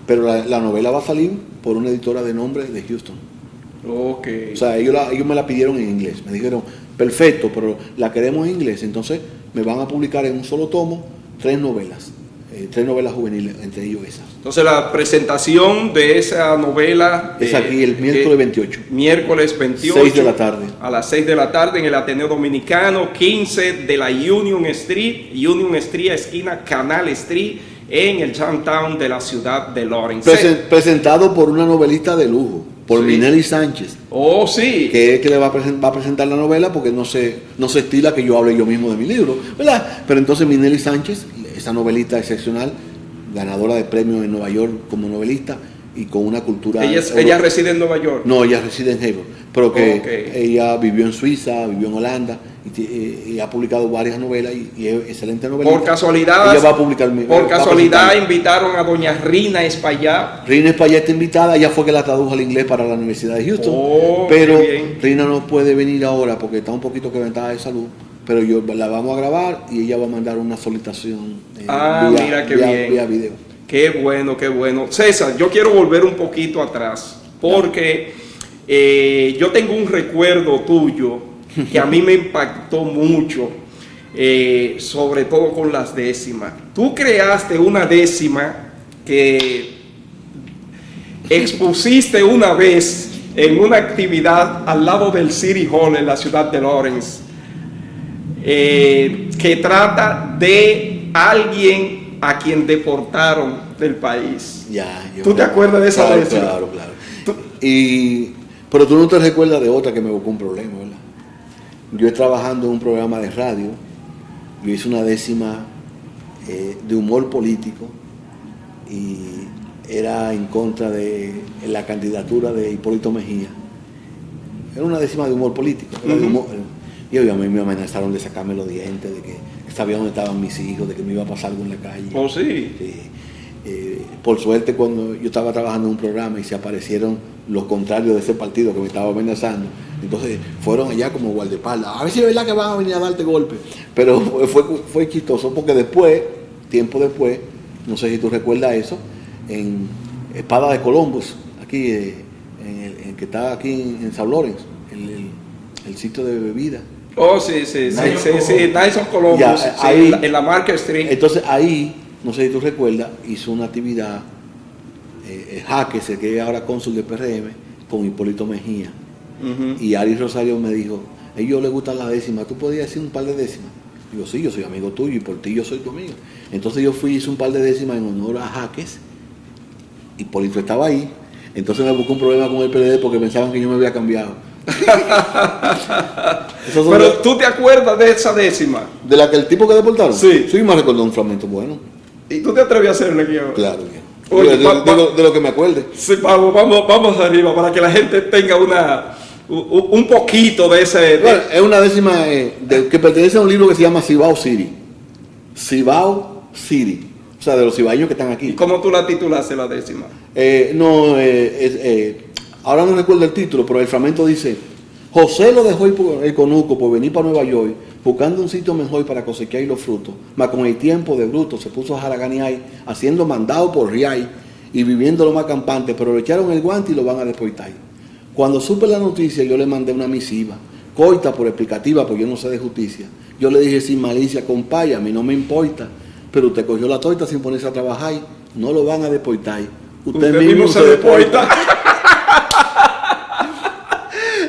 Pero la novela va a salir por una editora de nombre de Houston. Ok. O sea, ellos me la pidieron en inglés. Me dijeron, perfecto, pero la queremos en inglés. Entonces me van a publicar en un solo tomo 3 novelas juveniles, entre ellos esas. Entonces la presentación de esa novela Es aquí el miércoles 28. Miércoles 28. 6 de la tarde. A las 6 de la tarde en el Ateneo Dominicano, 15 de la Union Street, esquina Canal Street, en el downtown de la ciudad de Lawrence. Presentado por una novelista de lujo, por Sí. Minelli Sánchez. Oh, sí. Que es que le va a presentar la novela porque no se estila que yo hable yo mismo de mi libro, ¿verdad? Pero entonces Minelli Sánchez, esa novelista excepcional, ganadora de premios en Nueva York como novelista y con una cultura... Ella reside en Nueva York. No, ella reside en Hebron, pero que Ok. ella vivió en Suiza, vivió en Holanda y ha publicado varias novelas y es excelente novelista. Por casualidad, ella va a publicar invitaron a doña Rina Espaillá. Rina Espaillá está invitada, ella fue que la tradujo al inglés para la Universidad de Houston, Oh, pero qué bien. Rina no puede venir ahora porque está un poquito quebrantada de salud, pero yo la vamos a grabar y ella va a mandar una solicitación Mira qué bien. vía video. Qué bueno, qué bueno. César, yo quiero volver un poquito atrás, porque yo tengo un recuerdo tuyo que a mí me impactó mucho, sobre todo con las décimas. Tú creaste una décima que expusiste una vez en una actividad al lado del City Hall en la ciudad de Lawrence, que trata de alguien a quien deportaron del país. ¿Tú te acuerdas de esa décima? Claro. Pero tú no te recuerdas de otra que me buscó un problema, ¿verdad? Yo trabajando en un programa de radio, yo hice una décima de humor político y era en contra de la candidatura de Hipólito Mejía. Era una décima de humor político. Era de humor, y a mí me amenazaron de sacarme los dientes, de que sabía dónde estaban mis hijos, de que me iba a pasar algo en la calle. ¿Oh, sí? Sí. Por suerte, cuando yo estaba trabajando en un programa y se aparecieron los contrarios de ese partido que me estaba amenazando, entonces fueron allá como guardaespaldas, a ver si es verdad que van a venir a darte golpe. Pero fue chistoso porque después, tiempo después, no sé si tú recuerdas eso, en Espada de Columbus, aquí, en el que está aquí en South Lawrence, el sitio de bebida. Oh, sí, Dyson Columbus, Ya, sí, ahí- en la Market Street. Entonces ahí, no sé si tú recuerdas, hizo una actividad, Jaques, el que es ahora cónsul de PRM, con Hipólito Mejía. Ujú. Y Ari Rosario me dijo, a ellos les gustan las décimas, ¿tú podías decir un par de décimas? Digo, sí, yo soy amigo tuyo y por ti yo soy tu amigo. Entonces yo fui y hice un par de décimas en honor a Jaques. Hipólito estaba ahí. Entonces me buscó un problema con el PLD porque pensaban que yo me había cambiado. Esos son Pero tú te acuerdas de esa décima. de la que el tipo que deportaron. Sí. Sí, me recordó un fragmento bueno. ¿Y tú te atreves a hacerle aquí ahora? Claro que. Oye, De lo que me acuerde. Sí, vamos arriba para que la gente tenga un poquito de ese. Bueno, es una décima que pertenece a un libro que se llama Cibao City. Cibao City. O sea, de los cibaeños que están ¿Y aquí. cómo tú la titulaste la décima? Ahora no recuerdo el título, pero el fragmento dice: José lo dejó el conuco por venir para Nueva York, buscando un sitio mejor para cosechar los frutos, mas con el tiempo de bruto se puso a jaraganear, haciendo mandado por Riay y viviendo lo más campante, pero le echaron el guante y lo van a deportar. Cuando supe la noticia, yo le mandé una misiva, corta por explicativa, porque yo no sé de justicia. Yo le dije sin malicia, compadre, a mí no me importa, pero usted cogió la torta sin ponerse a trabajar, no lo van a deportar. Usted mismo se deporta.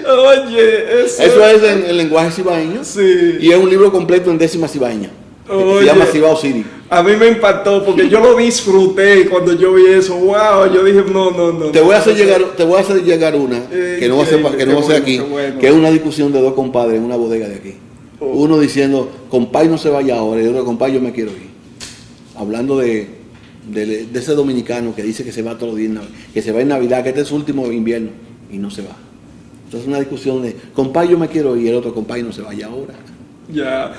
Oye, Eso es en el lenguaje cibaeño. Sí. Y es un libro completo en décima cibaeña. Oye. Se llama Cibao City. A mí me impactó porque yo lo disfruté cuando yo vi eso. Wow, yo dije, no. Te voy a hacer llegar una que no va a ser, Increíble, que no va a ser qué aquí, bueno. que es una discusión de dos compadres en una bodega de aquí. Oh. Uno diciendo, compadre no se vaya ahora, y otro, compadre yo me quiero ir. Hablando de ese dominicano que dice que se va todos los días, que se va en Navidad, que este es su último invierno y no se va. Entonces una discusión de, compadre yo me quiero ir, y el otro, compadre no se vaya ahora. Ya.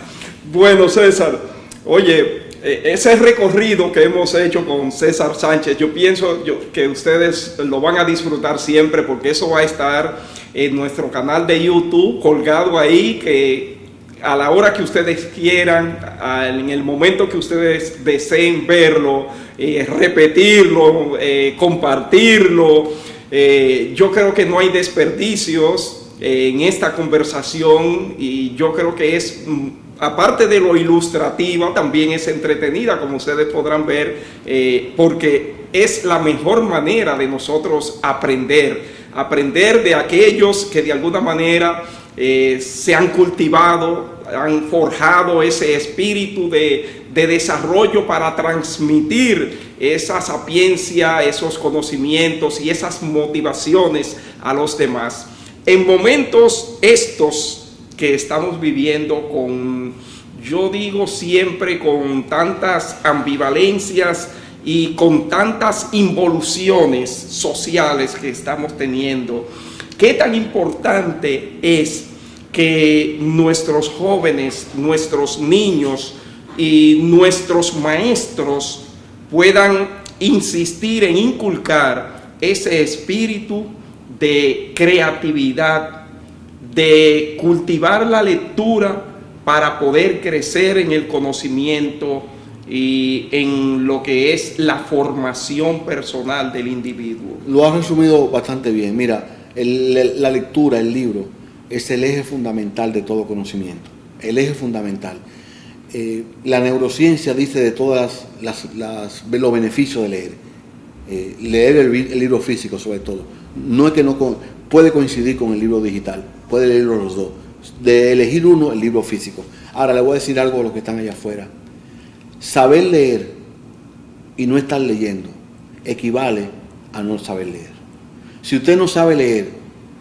Bueno, César, oye, ese recorrido que hemos hecho con César Sánchez, yo pienso que ustedes lo van a disfrutar siempre porque eso va a estar en nuestro canal de YouTube colgado ahí, que a la hora que ustedes quieran, en el momento que ustedes deseen verlo, repetirlo, compartirlo. Yo creo que no hay desperdicios en esta conversación, y yo creo que es, aparte de lo ilustrativa, también es entretenida, como ustedes podrán ver, porque es la mejor manera de nosotros aprender de aquellos que de alguna manera se han cultivado, han forjado ese espíritu de desarrollo para transmitir esa sapiencia, esos conocimientos y esas motivaciones a los demás. En momentos estos que estamos viviendo yo digo siempre, con tantas ambivalencias y con tantas involuciones sociales que estamos teniendo, ¿qué tan importante es que nuestros jóvenes, nuestros niños y nuestros maestros puedan insistir en inculcar ese espíritu de creatividad, de cultivar la lectura para poder crecer en el conocimiento y en lo que es la formación personal del individuo? Lo has resumido bastante bien. Mira, la lectura, el libro, es el eje fundamental de todo conocimiento, el eje fundamental. La neurociencia dice de todas los beneficios de leer. Leer el libro físico, sobre todo. No es que no puede coincidir con el libro digital, puede leerlo los dos. De elegir uno, el libro físico. Ahora le voy a decir algo a los que están allá afuera. Saber leer y no estar leyendo equivale a no saber leer. Si usted no sabe leer,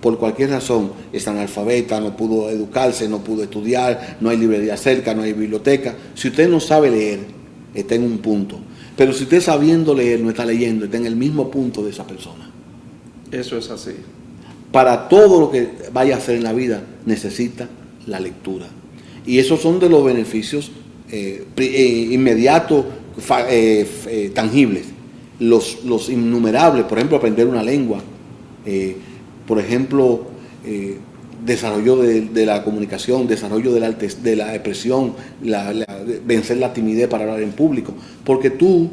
por cualquier razón, es analfabeta, no pudo educarse, no pudo estudiar, no hay librería cerca, no hay biblioteca. Si usted no sabe leer, está en un punto. Pero si usted sabiendo leer no está leyendo, está en el mismo punto de esa persona. Eso es así. Para todo lo que vaya a hacer en la vida, necesita la lectura. Y esos son de los beneficios inmediatos, tangibles. Los innumerables, por ejemplo, aprender una lengua. Por ejemplo, desarrollo de la comunicación, desarrollo de la expresión, vencer la timidez para hablar en público, porque tú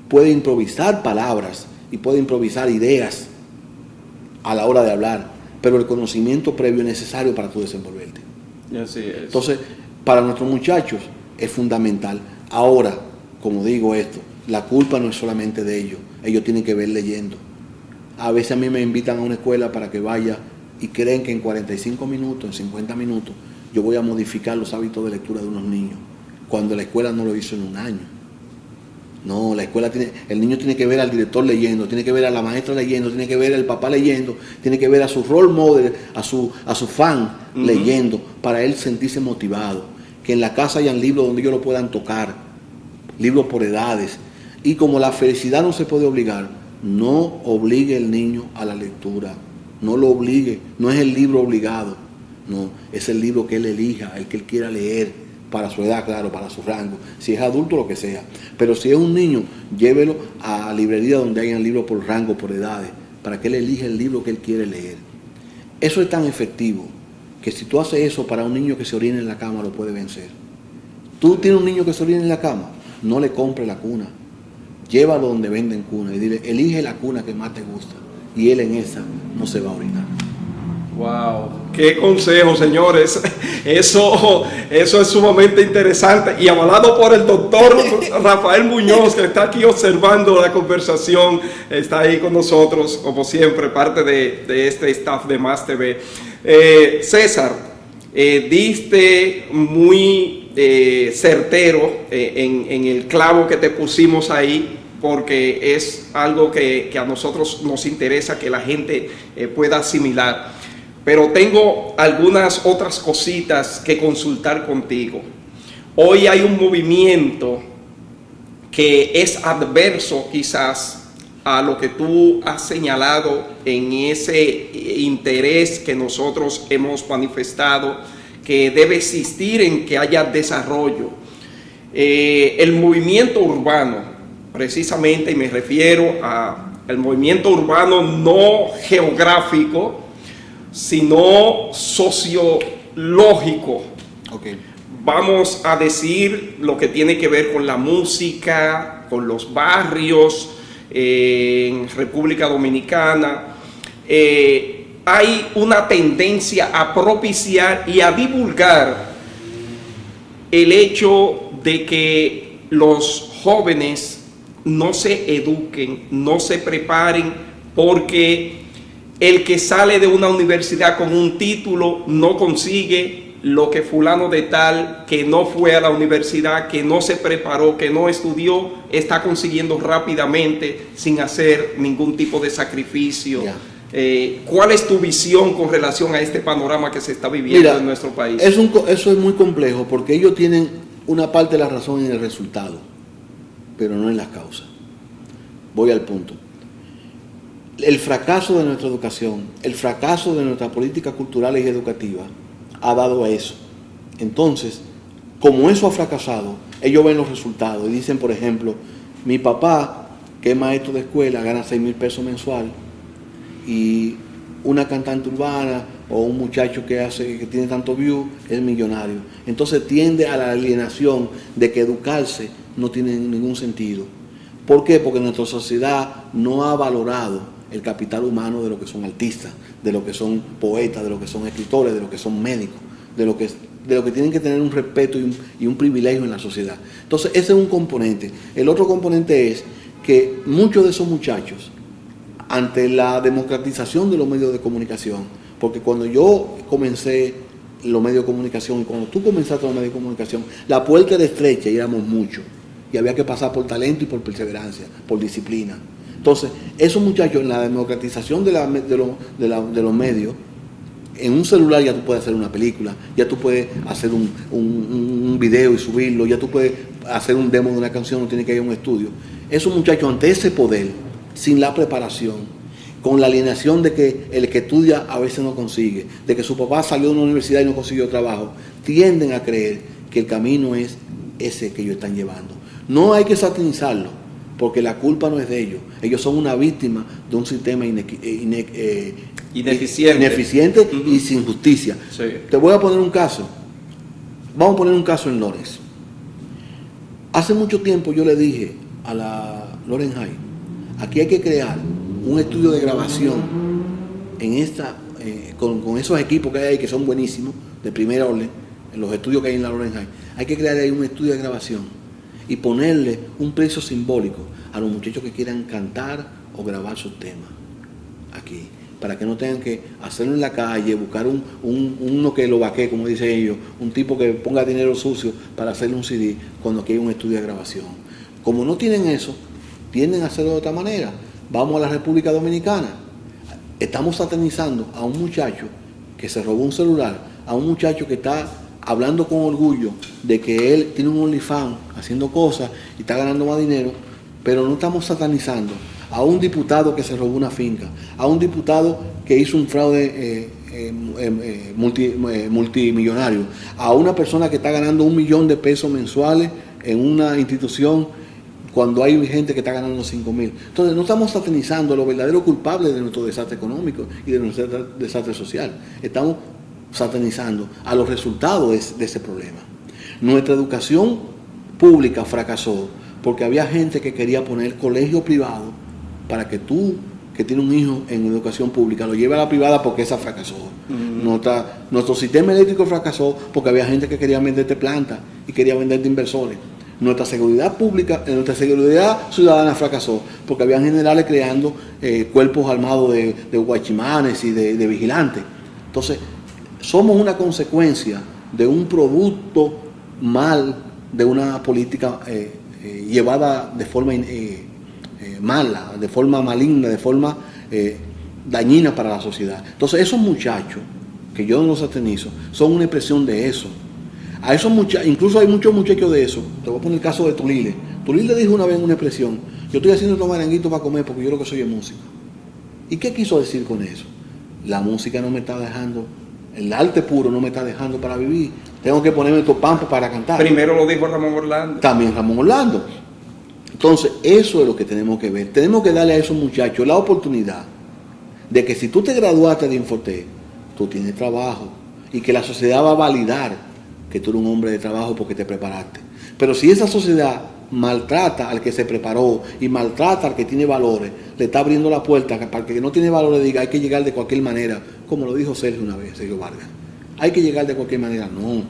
puedes improvisar palabras y puedes improvisar ideas a la hora de hablar, pero el conocimiento previo es necesario para tú desenvolverte. Así es. Entonces, para nuestros muchachos es fundamental. Ahora, como digo esto, la culpa no es solamente de ellos tienen que ver leyendo. A veces a mí me invitan a una escuela para que vaya y creen que en 45 minutos, en 50 minutos, yo voy a modificar los hábitos de lectura de unos niños, cuando la escuela no lo hizo en un año. No, el niño tiene que ver al director leyendo, tiene que ver a la maestra leyendo, tiene que ver al papá leyendo, tiene que ver a su role model, a su fan leyendo, para él sentirse motivado. Que en la casa hayan libros donde ellos lo puedan tocar, libros por edades. Y como la felicidad no se puede obligar, no obligue al niño a la lectura, no lo obligue, no es el libro obligado, no, es el libro que él elija, el que él quiera leer, para su edad, claro, para su rango, si es adulto, lo que sea. Pero si es un niño, llévelo a librería donde hayan libros por rango, por edades, para que él elija el libro que él quiere leer. Eso es tan efectivo que si tú haces eso para un niño que se orina en la cama, lo puede vencer. Tú tienes un niño que se orina en la cama, no le compre la cuna, llévalo donde venden cuna y dile, elige la cuna que más te gusta, y él en esa no se va a orinar. Wow, qué consejo, señores. Eso es sumamente interesante y avalado por el doctor Rafael Muñoz, que está aquí observando la conversación, está ahí con nosotros, como siempre, parte de este staff de Más TV. César, diste muy certero en el clavo que te pusimos ahí, porque es algo que a nosotros nos interesa que la gente pueda asimilar. Pero tengo algunas otras cositas que consultar contigo. Hoy hay un movimiento que es adverso quizás a lo que tú has señalado en ese interés que nosotros hemos manifestado, que debe existir en que haya desarrollo. El movimiento urbano, precisamente, y me refiero al movimiento urbano no geográfico, sino sociológico. Okay. vamos a decir lo que tiene que ver con la música, con los barrios en República Dominicana. Hay una tendencia a propiciar y a divulgar el hecho de que los jóvenes no se eduquen, no se preparen, porque el que sale de una universidad con un título no consigue lo que fulano de tal, que no fue a la universidad, que no se preparó, que no estudió, está consiguiendo rápidamente sin hacer ningún tipo de sacrificio. ¿Cuál es tu visión con relación a este panorama que se está viviendo en nuestro país? Eso es muy complejo, porque ellos tienen una parte de la razón en el resultado, pero no en las causas. Voy al punto. El fracaso de nuestra educación, el fracaso de nuestras políticas culturales y educativas ha dado a eso. Entonces, como eso ha fracasado, ellos ven los resultados y dicen, por ejemplo, mi papá, que es maestro de escuela, gana 6,000 pesos mensual, y una cantante urbana o un muchacho que tiene tanto view es millonario. Entonces tiende a la alienación de que educarse no tiene ningún sentido. ¿Por qué? Porque nuestra sociedad no ha valorado el capital humano de lo que son artistas, de lo que son poetas, de lo que son escritores, de lo que son médicos, de lo que tienen que tener un respeto y un privilegio en la sociedad. Entonces ese es un componente. El otro componente es que muchos de esos muchachos, ante la democratización de los medios de comunicación, porque cuando yo comencé los medios de comunicación y cuando tú comenzaste los medios de comunicación, la puerta era estrecha y éramos muchos, y había que pasar por talento y por perseverancia, por disciplina. Entonces, esos muchachos en la democratización de los medios, en un celular ya tú puedes hacer una película, ya tú puedes hacer un video y subirlo, ya tú puedes hacer un demo de una canción, no tiene que ir a un estudio. Esos muchachos ante ese poder, sin la preparación, con la alienación de que el que estudia a veces no consigue, de que su papá salió de una universidad y no consiguió trabajo, tienden a creer que el camino es ese que ellos están llevando. No hay que satanizarlo, porque la culpa no es de ellos. Ellos son una víctima de un sistema ineficiente y sin justicia. Sí. Te voy a poner un caso. Vamos a poner un caso en Lawrence. Hace mucho tiempo yo le dije a la Lawrence High, aquí hay que crear un estudio de grabación con esos equipos que hay ahí, que son buenísimos, de primer orden, en los estudios que hay en la Lawrence High. Hay que crear ahí un estudio de grabación y ponerle un precio simbólico a los muchachos que quieran cantar o grabar sus temas aquí, para que no tengan que hacerlo en la calle, buscar uno que lo vaquee, como dicen ellos, un tipo que ponga dinero sucio para hacerle un CD, cuando aquí hay un estudio de grabación. Como no tienen eso, tienden a hacerlo de otra manera. Vamos a la República Dominicana. Estamos satanizando a un muchacho que se robó un celular, a un muchacho que está hablando con orgullo de que él tiene un OnlyFans haciendo cosas y está ganando más dinero, pero no estamos satanizando a un diputado que se robó una finca, a un diputado que hizo un fraude multimillonario, a una persona que está ganando 1 millón de pesos mensuales en una institución cuando hay gente que está ganando 5,000. Entonces no estamos satanizando a los verdaderos culpables de nuestro desastre económico y de nuestro desastre social. Estamos satanizando a los resultados de ese problema. Nuestra educación pública fracasó porque había gente que quería poner colegio privado para que tú, que tienes un hijo en educación pública, lo lleve a la privada, porque esa fracasó. Nuestro sistema eléctrico fracasó porque había gente que quería venderte plantas y quería venderte inversores. Nuestra seguridad pública, nuestra seguridad ciudadana fracasó porque había generales creando cuerpos armados de guachimanes y de vigilantes. Entonces, somos una consecuencia de un producto mal, de una política llevada de forma mala, de forma maligna, de forma dañina para la sociedad. Entonces, esos muchachos, que yo no los satanizo, son una expresión de eso. A esos incluso hay muchos muchachos de eso. Te voy a poner el caso de Tulile. Tulile dijo una vez una expresión: yo estoy haciendo estos merenguitos para comer porque yo lo que soy es músico. ¿Y qué quiso decir con eso? La música no me está dejando, el arte puro no me está dejando para vivir. Tengo que ponerme estos pampos para cantar. Primero lo dijo Ramón Orlando. También Ramón Orlando. Entonces, eso es lo que tenemos que ver. Tenemos que darle a esos muchachos la oportunidad de que si tú te graduaste de Infotec, tú tienes trabajo y que la sociedad va a validar que tú eres un hombre de trabajo porque te preparaste. Pero si esa sociedad maltrata al que se preparó y maltrata al que tiene valores, le está abriendo la puerta para que no tiene valores diga hay que llegar de cualquier manera, como lo dijo Sergio una vez, Sergio Vargas. Hay que llegar de cualquier manera, no.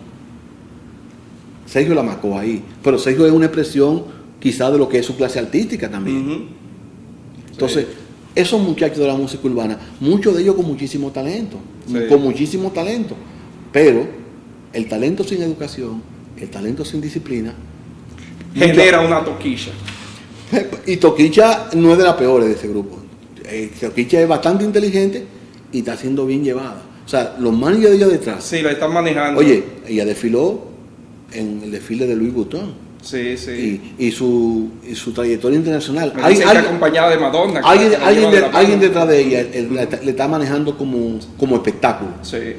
Sergio la marcó ahí, pero Sergio es una expresión quizás de lo que es su clase artística también. Entonces, esos muchachos de la música urbana, muchos de ellos con muchísimo talento, pero el talento sin educación, el talento sin disciplina, genera una toquilla. Y Toquicha no es de las peores de ese grupo. Toquicha es bastante inteligente y está siendo bien llevada. O sea, los managers de ella detrás. Sí, la están manejando. Oye, ella desfiló en el desfile de Louis Vuitton. Sí, sí. Y su trayectoria internacional. Me dicen que acompañada de Madonna. Alguien detrás de ella le está manejando como espectáculo. Sí.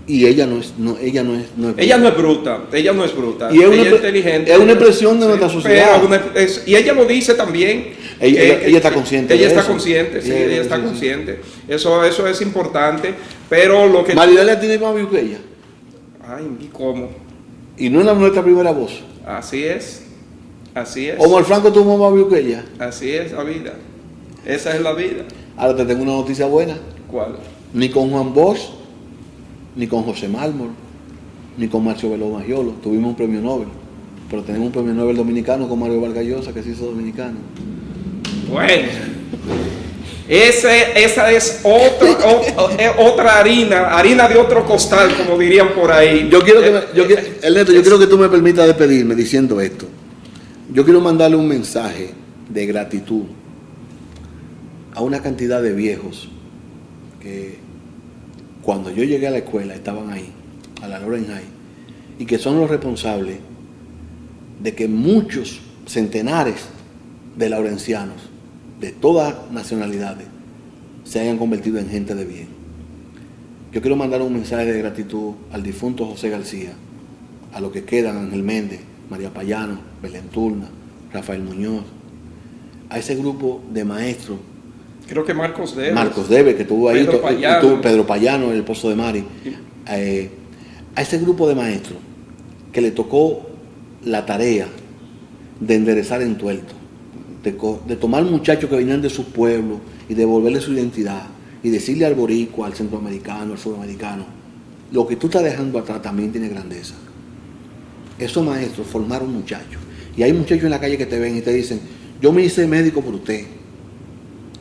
Y ella no es Ella no es bruta. Ella no es bruta. Y ella es inteligente. Es una expresión de nuestra sociedad. Y ella lo dice también. Ella está consciente. Ella está consciente, sí, ella está consciente. Eso es importante. Pero lo que. Maridalia tiene más view que ella. Ay, ¿y cómo? Y no es nuestra primera voz. Así es. Así es. Omar Franco tuvo más view que ella. Así es la vida. Esa es la vida. Ahora te tengo una noticia buena. ¿Cuál? Ni con Juan Bosch, ni con José Mármol, ni con Marcio Velo Magiolo tuvimos un premio Nobel. Pero tenemos un premio Nobel dominicano con Mario Vargas Llosa, que se hizo dominicano. Bueno, esa es otra harina de otro costal, como dirían por ahí. Yo quiero que tú me permitas despedirme diciendo esto. Yo quiero mandarle un mensaje de gratitud a una cantidad de viejos que cuando yo llegué a la escuela estaban ahí, a la Loren High, y que son los responsables de que muchos centenares de laurencianos de todas nacionalidades se hayan convertido en gente de bien. Yo quiero mandar un mensaje de gratitud al difunto José García, a los que quedan, Ángel Méndez, María Payano, Belén Turna, Rafael Muñoz, a ese grupo de maestros. Creo que Marcos Debe, que estuvo ahí, Pedro Payano, el esposo de Mari. A ese grupo de maestros que le tocó la tarea de enderezar entuerto, de tomar muchachos que venían de sus pueblos y devolverle su identidad y decirle al boricua, al centroamericano, al sudamericano, lo que tú estás dejando atrás también tiene grandeza. Esos maestros formaron muchachos. Y hay muchachos en la calle que te ven y te dicen, yo me hice médico por usted.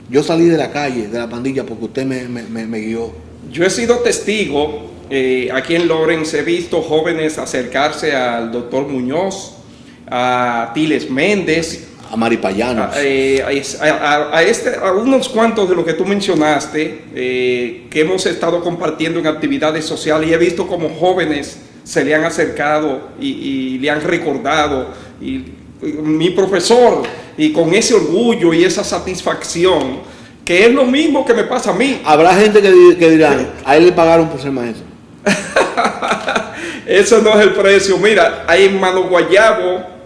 Yo salí de la calle, de la pandilla, porque usted me guió. Yo he sido testigo, aquí en Lawrence he visto jóvenes acercarse al doctor Muñoz, a Tiles Méndez, a Mari Payano, a unos cuantos de los que tú mencionaste, que hemos estado compartiendo en actividades sociales, y he visto como jóvenes se le han acercado y le han recordado, y mi profesor, y con ese orgullo y esa satisfacción, que es lo mismo que me pasa a mí. Habrá gente que dirá, a él le pagaron por ser maestro. Eso no es el precio. Mira, ahí en Mano Guayabo,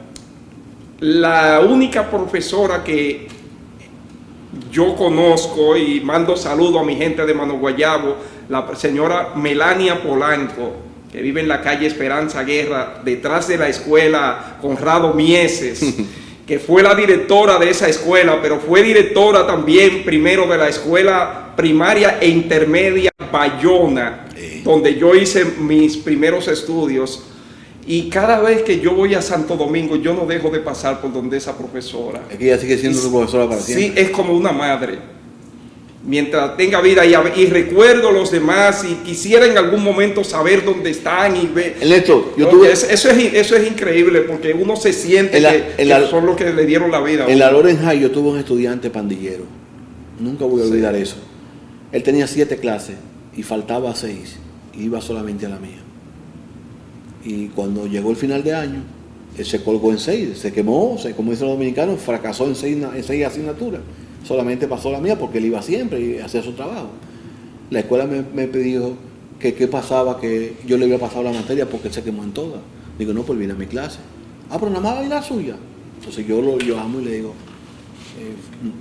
la única profesora que yo conozco, y mando saludo a mi gente de Mano Guayabo, la señora Melania Polanco, que vive en la calle Esperanza Guerra, detrás de la escuela Conrado Mieses, que fue la directora de esa escuela, pero fue directora también primero de la escuela primaria e intermedia Bayona, donde yo hice mis primeros estudios. Y cada vez que yo voy a Santo Domingo, yo no dejo de pasar por donde esa profesora. Es que ella sigue siendo su profesora para siempre. Sí, es como una madre. Mientras tenga vida, y recuerdo a los demás, y quisiera en algún momento saber dónde están y ver. Ernesto, eso es increíble, porque uno se siente que son los que le dieron la vida. En la Loren High yo tuve un estudiante pandillero. Nunca voy a olvidar eso. Él tenía 7 clases y faltaba 6 y iba solamente a la mía. Y cuando llegó el final de año, él se colgó en 6, se quemó, como dicen los dominicanos, fracasó en 6 asignaturas. Solamente pasó la mía porque él iba siempre y hacía su trabajo. La escuela me pidió que qué pasaba, que yo le había pasado la materia porque él se quemó en todas. Digo, no, pues viene a mi clase. Ah, pero nada más va a ir la suya. Entonces yo amo y le digo,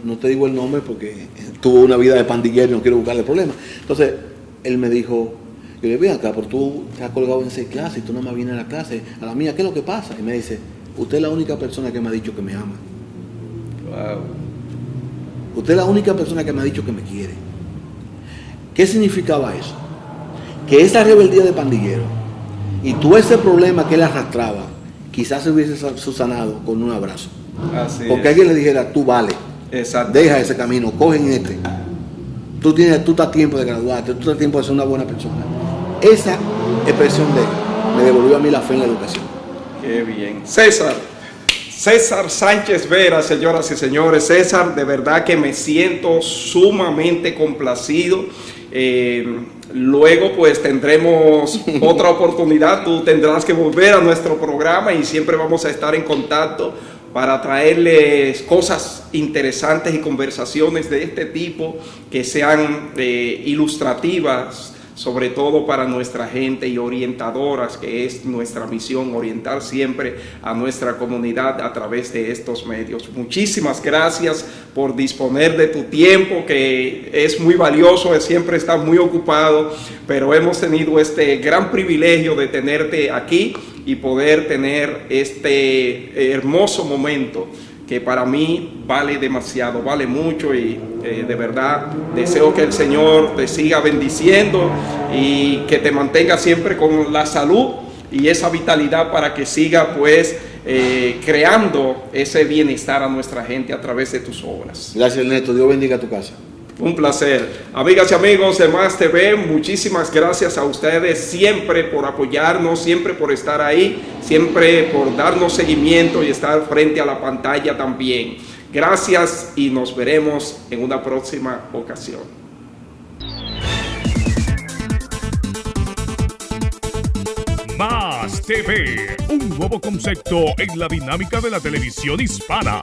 no te digo el nombre porque tuvo una vida de pandillero y no quiero buscarle problemas. Entonces él me dijo, Yo le digo, ven acá, pero tú te has colgado en 6 clases y tú no más vienes a la clase. A la mía, ¿qué es lo que pasa? Y me dice, usted es la única persona que me ha dicho que me ama. Wow. Usted es la única persona que me ha dicho que me quiere. ¿Qué significaba eso? Que esa rebeldía de pandillero y todo ese problema que él arrastraba, quizás se hubiese subsanado con un abrazo. Así Porque es. alguien le dijera, tú vale, Exacto. deja ese camino, coge en este. Tú estás a tiempo de graduarte, tú estás a tiempo de ser una buena persona. Esa expresión de él me devolvió a mí la fe en la educación. Qué bien. César Sánchez Vera, señoras y señores. César, de verdad que me siento sumamente complacido. Luego pues tendremos otra oportunidad, tú tendrás que volver a nuestro programa y siempre vamos a estar en contacto para traerles cosas interesantes y conversaciones de este tipo que sean ilustrativas, sobre todo para nuestra gente y orientadoras, que es nuestra misión, orientar siempre a nuestra comunidad a través de estos medios. Muchísimas gracias por disponer de tu tiempo, que es muy valioso, siempre estás muy ocupado, pero hemos tenido este gran privilegio de tenerte aquí y poder tener este hermoso momento que para mí vale demasiado, vale mucho y de verdad deseo que el Señor te siga bendiciendo y que te mantenga siempre con la salud y esa vitalidad para que siga pues creando ese bienestar a nuestra gente a través de tus obras. Gracias, Ernesto. Dios bendiga tu casa. Un placer. Amigas y amigos de Más TV, muchísimas gracias a ustedes siempre por apoyarnos, siempre por estar ahí, siempre por darnos seguimiento y estar frente a la pantalla también. Gracias y nos veremos en una próxima ocasión. Más TV, un nuevo concepto en la dinámica de la televisión hispana.